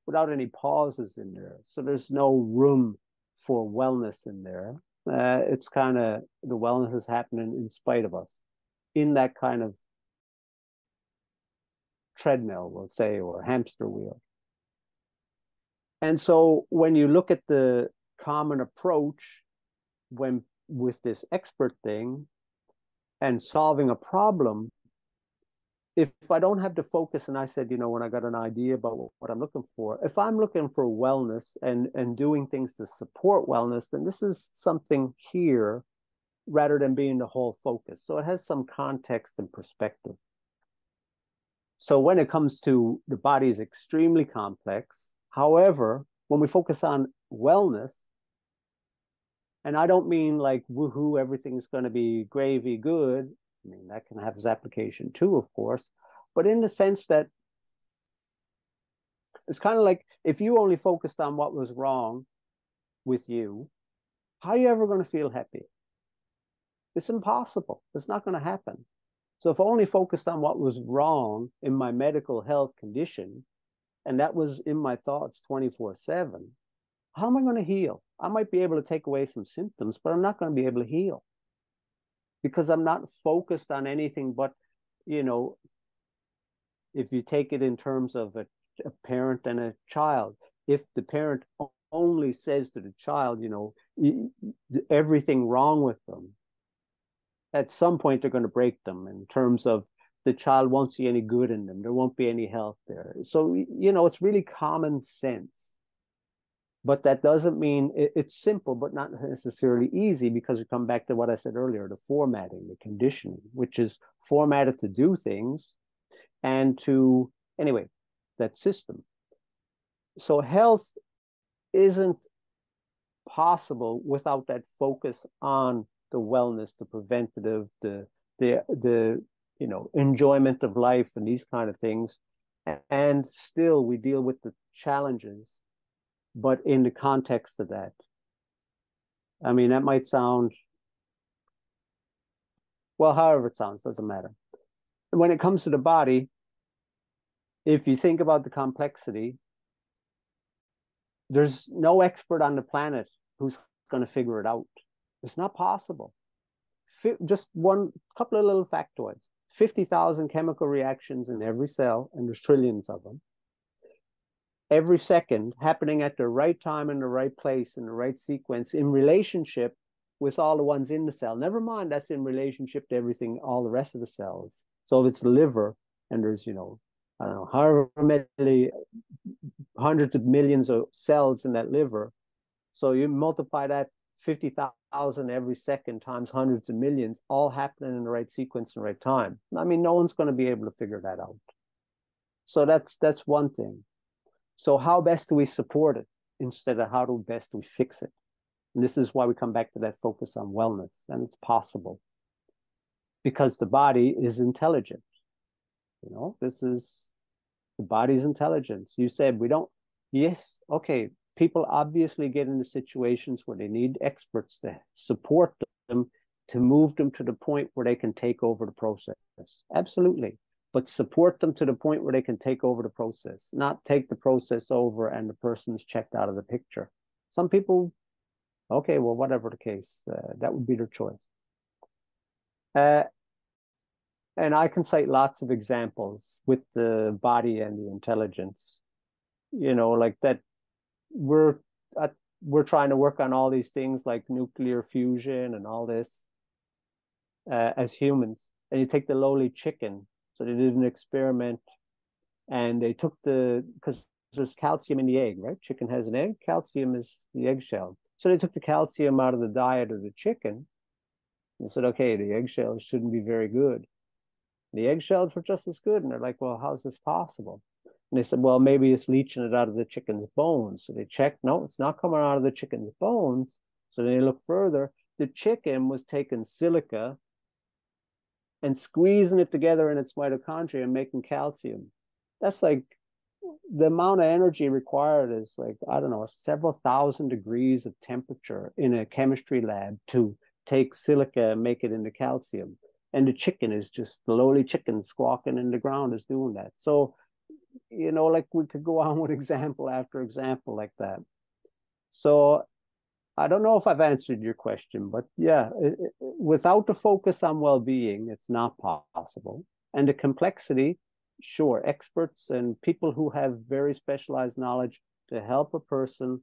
without any pauses in there. So there's no room for wellness in there. It's kind of the wellness is happening in spite of us in that kind of treadmill, we'll say, or hamster wheel. And so when you look at the common approach with this expert thing and solving a problem, if I don't have the focus, and I said, when I got an idea about what I'm looking for, if I'm looking for wellness and doing things to support wellness, then this is something here rather than being the whole focus. So it has some context and perspective. So when it comes to the body is extremely complex. However, when we focus on wellness, and I don't mean like woohoo, everything's going to be gravy good. I mean, that can have its application too, of course, but in the sense that it's kind of like if you only focused on what was wrong with you, how are you ever going to feel happy? It's impossible. It's not going to happen. So if I only focused on what was wrong in my medical health condition, and that was in my thoughts 24/7, how am I going to heal? I might be able to take away some symptoms, but I'm not going to be able to heal because I'm not focused on anything but, if you take it in terms of a parent and a child, if the parent only says to the child, everything wrong with them, at some point they're going to break them in terms of the child won't see any good in them. There won't be any health there. So, it's really common sense. But that doesn't mean it's simple, but not necessarily easy, because we come back to what I said earlier, the formatting, the conditioning, which is formatted to do things and to, anyway, that system. So health isn't possible without that focus on the wellness, the preventative, the enjoyment of life and these kind of things. And still we deal with the challenges, but in the context of that. I mean, that might sound, well, however it sounds, doesn't matter. When it comes to the body, if you think about the complexity, there's no expert on the planet who's going to figure it out. It's not possible. Just one couple of little factoids. 50,000 chemical reactions in every cell, and there's trillions of them. Every second happening at the right time in the right place in the right sequence in relationship with all the ones in the cell. Never mind that's in relationship to everything, all the rest of the cells. So if it's the liver and there's, I don't know, however many hundreds of millions of cells in that liver. So you multiply that 50,000 every second times hundreds of millions, all happening in the right sequence and right time. I mean, no one's going to be able to figure that out. So that's one thing. So how best do we support it instead of how do best we fix it? And this is why we come back to that focus on wellness, and it's possible because the body is intelligent. This is the body's intelligence. You said we don't, yes, okay. People obviously get into situations where they need experts to support them, to move them to the point where they can take over the process. Absolutely. But support them to the point where they can take over the process, not take the process over and the person's checked out of the picture. Some people, okay, well, whatever the case, that would be their choice. And I can cite lots of examples with the body and the intelligence, like that we're trying to work on all these things like nuclear fusion and all this as humans. And you take the lowly chicken. So they did an experiment and they took because there's calcium in the egg, right? Chicken has an egg, calcium is the eggshell. So they took the calcium out of the diet of the chicken and said, okay, the eggshells shouldn't be very good. The eggshells were just as good. And they're like, well, how's this possible? And they said, well, maybe it's leaching it out of the chicken's bones. So they checked, no, it's not coming out of the chicken's bones. So they look further. The chicken was taking silica and squeezing it together in its mitochondria and making calcium. That's like the amount of energy required is like, I don't know, several thousand degrees of temperature in a chemistry lab to take silica and make it into calcium. And the chicken is just the lowly chicken squawking in the ground is doing that. So, like we could go on with example after example like that. So I don't know if I've answered your question, but yeah, without the focus on well-being, it's not possible. And the complexity, sure, experts and people who have very specialized knowledge to help a person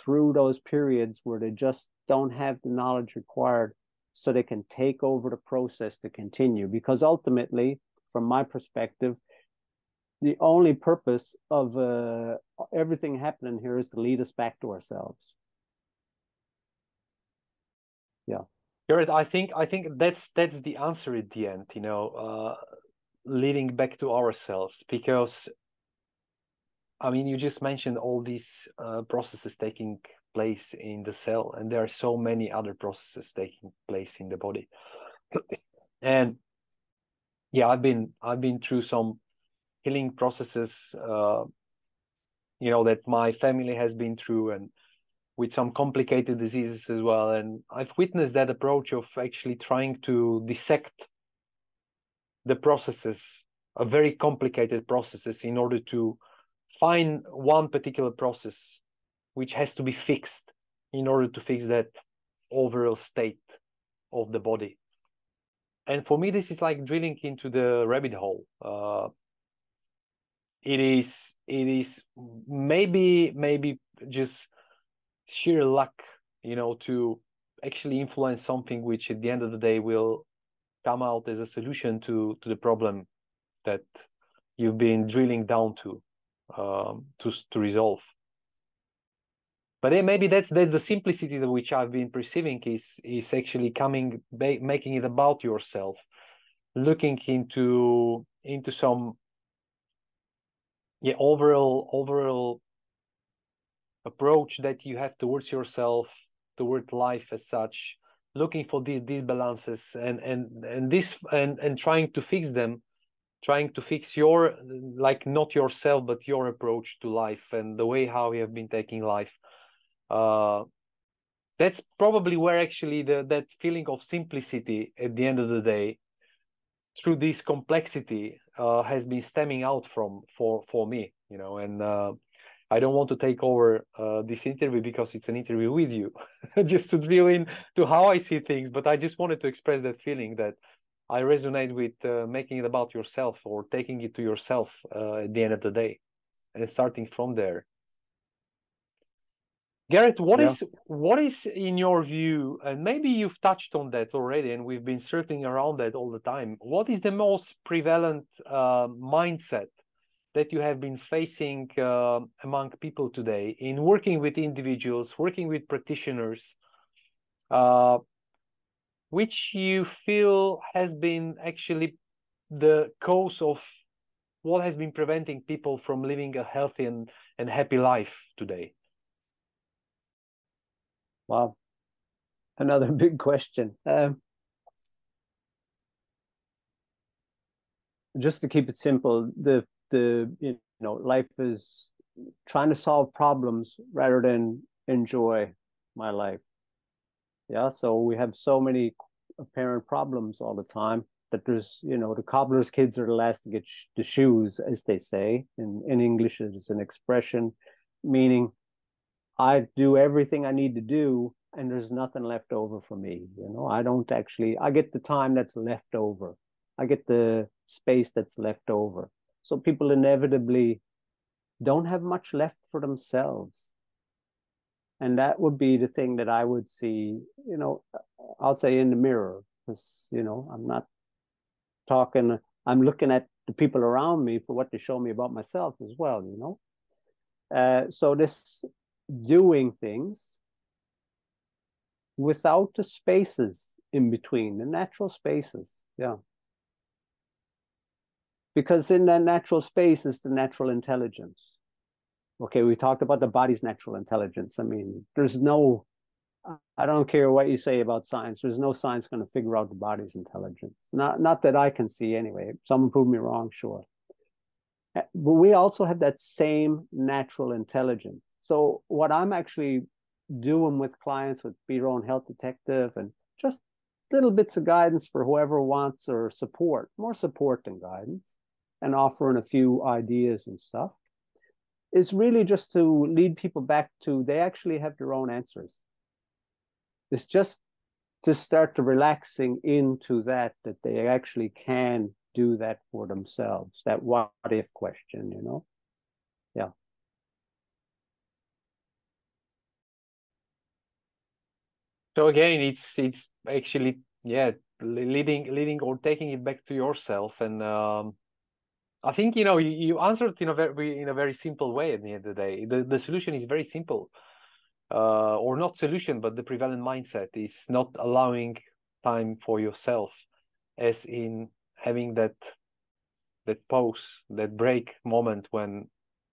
through those periods where they just don't have the knowledge required so they can take over the process to continue. Because ultimately, from my perspective, the only purpose of everything happening here is to lead us back to ourselves. Yeah. Garrett, I think that's the answer at the end, leading back to ourselves, because I mean, you just mentioned all these processes taking place in the cell, and there are so many other processes taking place in the body. And yeah, I've been through some healing processes, that my family has been through, and with some complicated diseases as well. And I've witnessed that approach of actually trying to dissect the processes, a very complicated processes, in order to find one particular process which has to be fixed in order to fix that overall state of the body. And for me, this is like drilling into the rabbit hole. It is maybe just sheer luck, to actually influence something which at the end of the day will come out as a solution to the problem that you've been drilling down to resolve. But then maybe that's the simplicity that which I've been perceiving is actually making it about yourself, looking into some overall approach that you have towards yourself, toward life as such, looking for these balances and trying to fix them, trying to fix your, like, not yourself but your approach to life and the way how you have been taking life. That's probably where actually that feeling of simplicity at the end of the day, through this complexity, has been stemming out from for me, and I don't want to take over this interview because it's an interview with you, just to drill in to how I see things. But I just wanted to express that feeling that I resonate with making it about yourself, or taking it to yourself at the end of the day, and starting from there. Garrett, Yeah. what is in your view, and maybe you've touched on that already, and we've been circling around that all the time. What is the most prevalent mindset that you have been facing among people today in working with individuals, working with practitioners, which you feel has been actually the cause of what has been preventing people from living a healthy and happy life today? Wow. Another big question. Just to keep it simple, the life is trying to solve problems rather than enjoy my life. Yeah, so we have so many apparent problems all the time that there's, the cobbler's kids are the last to get the shoes, as they say. In English, it's an expression meaning I do everything I need to do and there's nothing left over for me. I don't actually, I get the time that's left over. I get the space that's left over. So people inevitably don't have much left for themselves. And that would be the thing that I would see, I'll say in the mirror, because, I'm not talking, I'm looking at the people around me for what they show me about myself as well. So this doing things without the spaces in between, the natural spaces. Yeah. Because in that natural space is the natural intelligence. Okay, we talked about the body's natural intelligence. I mean, I don't care what you say about science. There's no science going to figure out the body's intelligence. Not that I can see anyway. Someone prove me wrong, sure. But we also have that same natural intelligence. So what I'm actually doing with clients with Be Your Own Health Detective and just little bits of guidance for whoever wants or support, more support than guidance, and offering a few ideas and stuff, is really just to lead people back to they actually have their own answers. It's just to start to relaxing into that they actually can do that for themselves, that what if question, Yeah. So again, it's actually, yeah, leading or taking it back to yourself. And I think, you answered in a very simple way at the end of the day. The solution is very simple. Or not solution, but the prevalent mindset is not allowing time for yourself, as in having that pause, that break moment when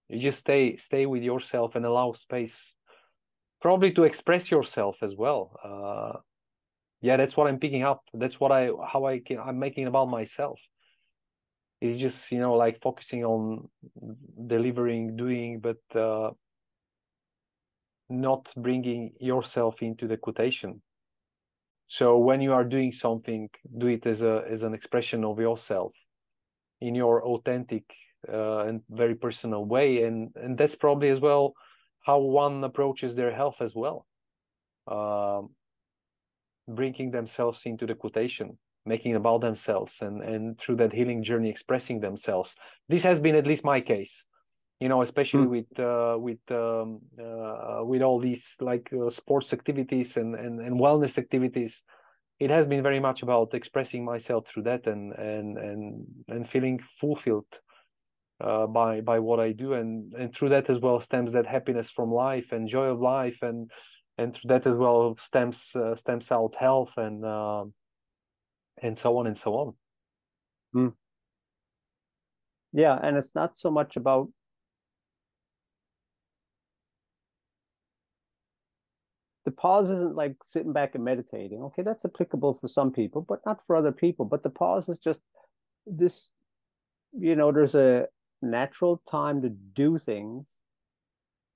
you just stay with yourself and allow space, probably to express yourself as well. Yeah, that's what I'm picking up. That's what I'm making about myself. It's just, like focusing on delivering, doing, but not bringing yourself into the quotation. So when you are doing something, do it as an expression of yourself in your authentic and very personal way, and that's probably as well how one approaches their health as well. Bringing themselves into the quotation, making it about themselves, and through that healing journey, expressing themselves. This has been at least my case, especially with all these like sports activities and wellness activities. It has been very much about expressing myself through that and feeling fulfilled by what I do, and through that as well stems that happiness from life and joy of life, and through that as well stems out health and so on and so on. Mm. Yeah, and it's not so much about the pause isn't like sitting back and meditating. Okay, that's applicable for some people, but not for other people. But the pause is just this, there's a natural time to do things.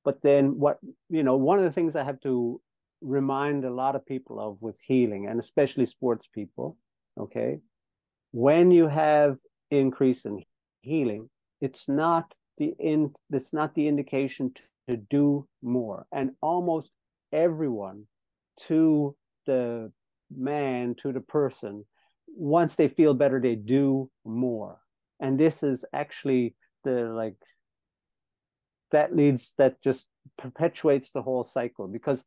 But then one of the things I have to remind a lot of people of with healing, and especially sports people, okay, when you have increase in healing, it's not the indication to do more. And almost everyone, to the man, to the person, once they feel better, they do more. And this is actually the that just perpetuates the whole cycle, because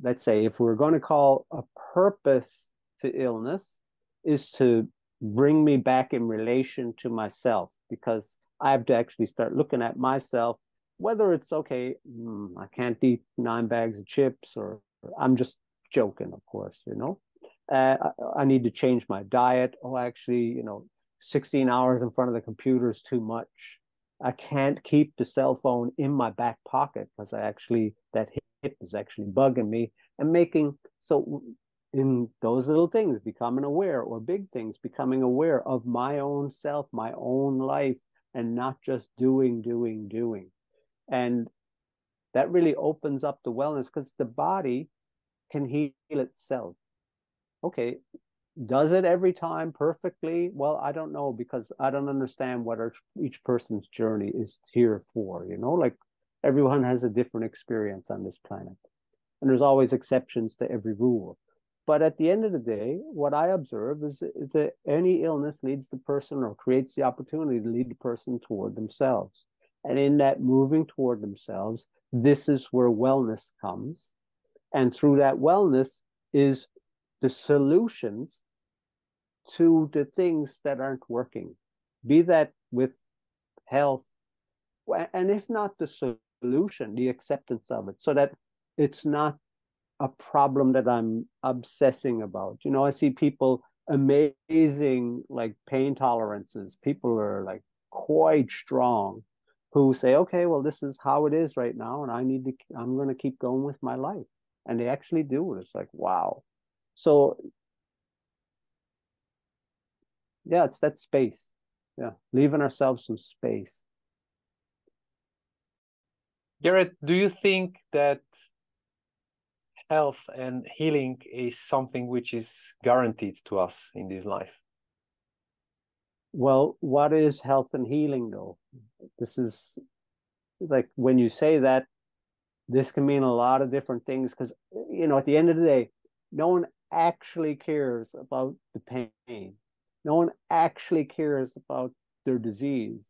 let's say if we're going to call a purpose to illness is to bring me back in relation to myself, because I have to actually start looking at myself, whether it's okay, I can't eat 9 bags of chips, or I'm just joking, of course, I need to change my diet. Oh, actually, 16 hours in front of the computer is too much. I can't keep the cell phone in my back pocket because that hip is actually bugging me, and so in those little things, becoming aware, or big things, becoming aware of my own self, my own life, and not just doing. And that really opens up the wellness, because the body can heal itself. Okay, does it every time perfectly? Well, I don't know, because I don't understand what each person's journey is here for. Like, everyone has a different experience on this planet, and there's always exceptions to every rule. But at the end of the day, what I observe is that any illness leads the person, or creates the opportunity to lead the person toward themselves. And in that moving toward themselves, this is where wellness comes. And through that wellness is the solutions to the things that aren't working, be that with health, and if not the solution, the acceptance of it, so that it's not a problem that I'm obsessing about. I see people amazing, like, pain tolerances. People are like quite strong, who say, okay, well, this is how it is right now, and I'm going to keep going with my life. And they actually do it. It's like, wow. So yeah, it's that space. Yeah, leaving ourselves some space. Garrett, do you think that health and healing is something which is guaranteed to us in this life? Well, what is health and healing, though? This is like, when you say that, this can mean a lot of different things, because, at the end of the day, no one actually cares about the pain. No one actually cares about their disease.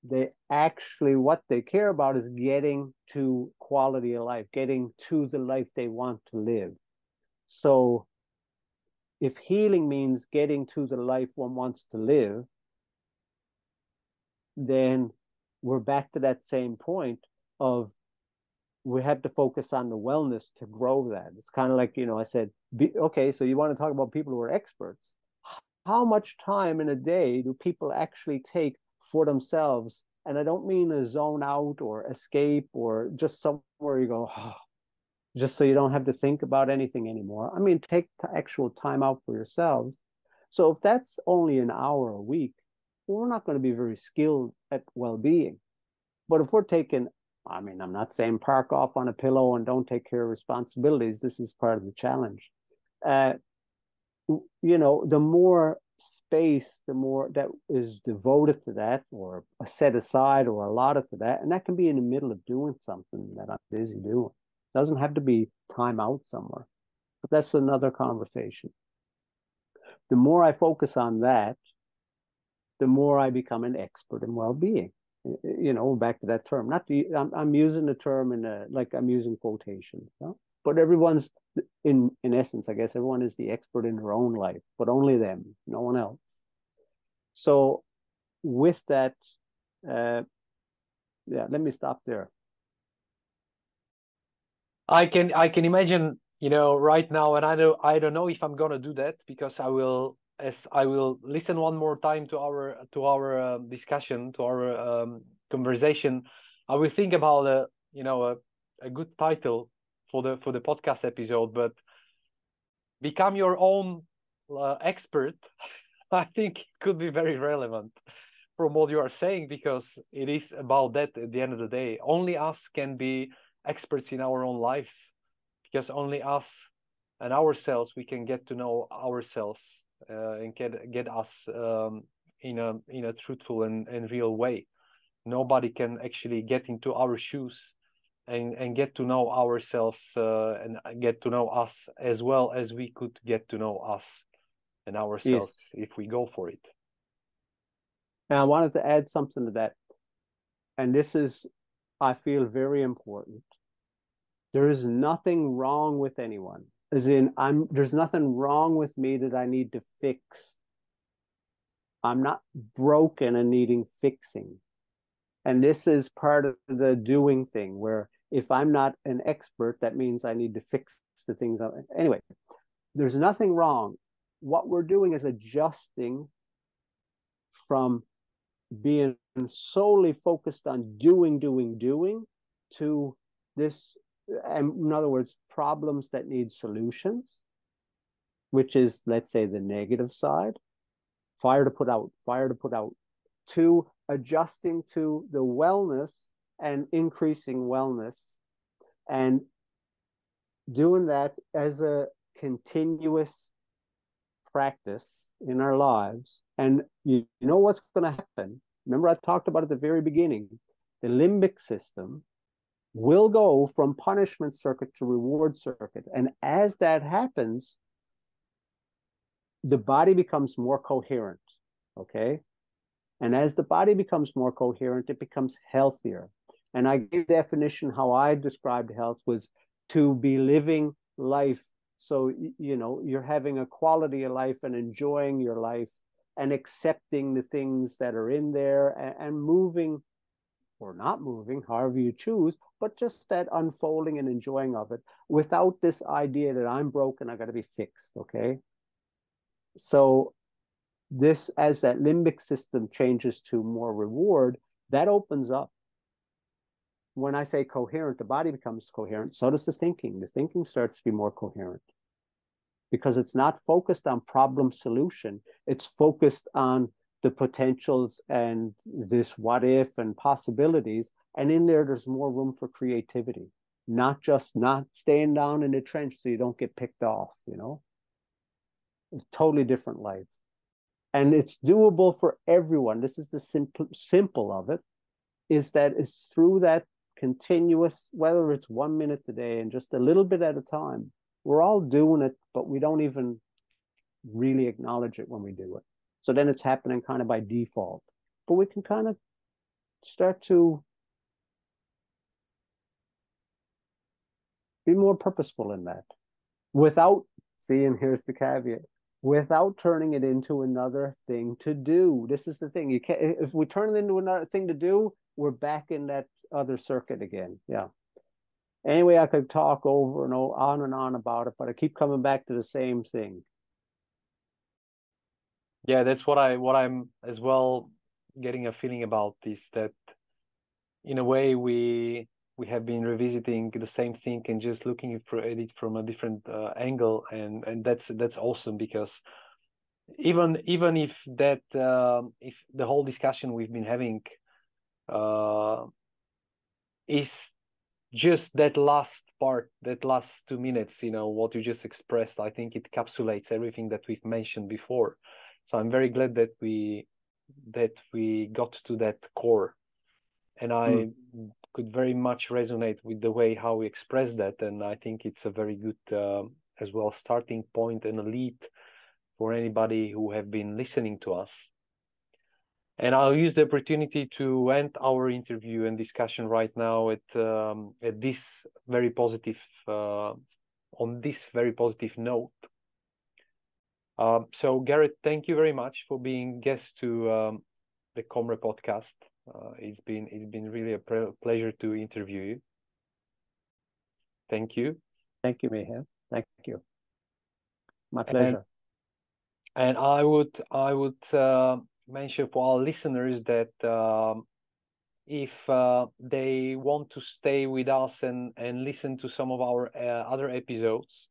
What they care about is getting to quality of life, getting to the life they want to live. So if healing means getting to the life one wants to live, then we're back to that same point of, we have to focus on the wellness to grow that. It's kind of like, I said, okay, so you want to talk about people who are experts. How much time in a day do people actually take for themselves? And I don't mean a zone out or escape, or just somewhere you go, oh, just so you don't have to think about anything anymore. I mean, take actual time out for yourselves. So if that's only an hour a week, well, we're not going to be very skilled at well-being. But if we're taking, I'm not saying park off on a pillow and don't take care of responsibilities. This is part of the challenge. The more space, the more that is devoted to that, or set aside, or allotted to that. And that can be in the middle of doing something that I'm busy doing. It doesn't have to be time out somewhere. But that's another conversation. The more I focus on that, the more I become an expert in well-being. Back to that term. I'm using the term like I'm using quotations. But everyone's in essence, I guess everyone is the expert in their own life, but only them, no one else. So with that, let me stop there. I can imagine, right now, and I don't know if I'm gonna do that, because I will listen one more time to our discussion, to our conversation. I will think about a good title for the podcast episode, but become your own expert. I think it could be very relevant from what you are saying, because it is about that at the end of the day. Only us can be experts in our own lives, because only us and ourselves, we can get to know ourselves, and get us in a truthful and real way. Nobody can actually get into our shoes and get to know ourselves, and get to know us as well as we could get to know us and ourselves, Yes. if we go for it. And I wanted to add something to that. and this is, I feel, very important. There is nothing wrong with anyone. As in, there's nothing wrong with me that I need to fix. I'm not broken and needing fixing. And this is part of the doing thing, where if I'm not an expert, that means I need to fix the things. Anyway, there's nothing wrong. What we're doing is adjusting from being solely focused on doing to this, and in other words, problems that need solutions, which is, let's say, the negative side. Fire to put out, to adjusting to the wellness and increasing wellness, and doing that as a continuous practice in our lives. And you know what's going to happen? Remember, I talked about at the very beginning, the limbic system will go from punishment circuit to reward circuit. And as that happens, the body becomes more coherent, okay? And as the body becomes more coherent, it becomes healthier. And I give definition how I described health was to be living life. So, you know, you're having a quality of life and enjoying your life and accepting the things that are in there, and moving or not moving, however you choose, but just that unfolding and enjoying of it without this idea that I'm broken, I got to be fixed, okay? So this, as that limbic system changes to more reward, that opens up. When I say coherent, the body becomes coherent, so does the thinking. The thinking starts to be more coherent because it's not focused on problem solution. It's focused on the potentials and this what if and possibilities. And in there, there's more room for creativity, not just not staying down in the trench so you don't get picked off, you know? It's a totally different life. And it's doable for everyone. This is the simple of it, is that it's through that continuous, whether it's 1 minute a day and just a little bit at a time, we're all doing it, but we don't even really acknowledge it when we do it. So then it's happening kind of by default. But we can kind of start to be more purposeful in that without, see, and here's the caveat, without turning it into another thing to do. This is the thing. You can't, if we turn it into another thing to do, we're back in that other circuit again. Yeah. Anyway, I could talk over and on and on about it, but I keep coming back to the same thing. Yeah, that's what I'm as well getting a feeling about, is that in a way we have been revisiting the same thing and just looking at it from a different angle, and that's awesome, because even if that if the whole discussion we've been having is just that last part, that last 2 minutes, you know, what you just expressed, I think it encapsulates everything that we've mentioned before. So I'm very glad that we got to that core, and I could very much resonate with the way how we express that, and I think it's a very good as well starting point and a lead for anybody who have been listening to us. And I'll use the opportunity to end our interview and discussion right now at this very positive on this very positive note. So Garrett, thank you very much for being guest to the coMra podcast. It's been really a pleasure to interview you. Thank you. Thank you, Michael. Thank you. My pleasure. And I would mention for our listeners that if they want to stay with us and listen to some of our other episodes,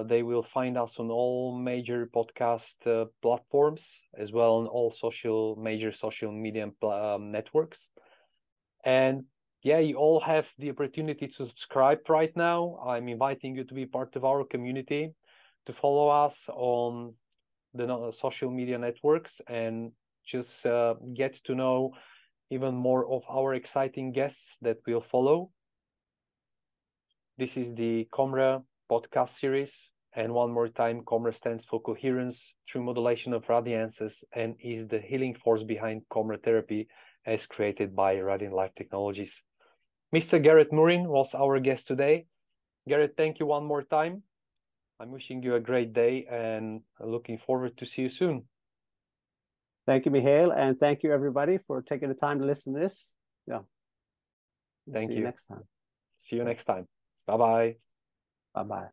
they will find us on all major podcast platforms, as well on all major social media networks. And yeah, you all have the opportunity to subscribe right now. I'm inviting you to be part of our community, to follow us on the social media networks, and just get to know even more of our exciting guests that will follow. This is the coMra podcast series, and one more time, coMra stands for coherence through modulation of radiances, and is the healing force behind coMra therapy as created by Radiant Life Technologies. Mr. Garrett Murrin was our guest today. Garrett, thank you one more time. I'm wishing you a great day and looking forward to see you soon. Thank you, Michael, and thank you everybody for taking the time to listen to this. Yeah. Thank you. See you next time. See you next time. Bye-bye. Bye-bye.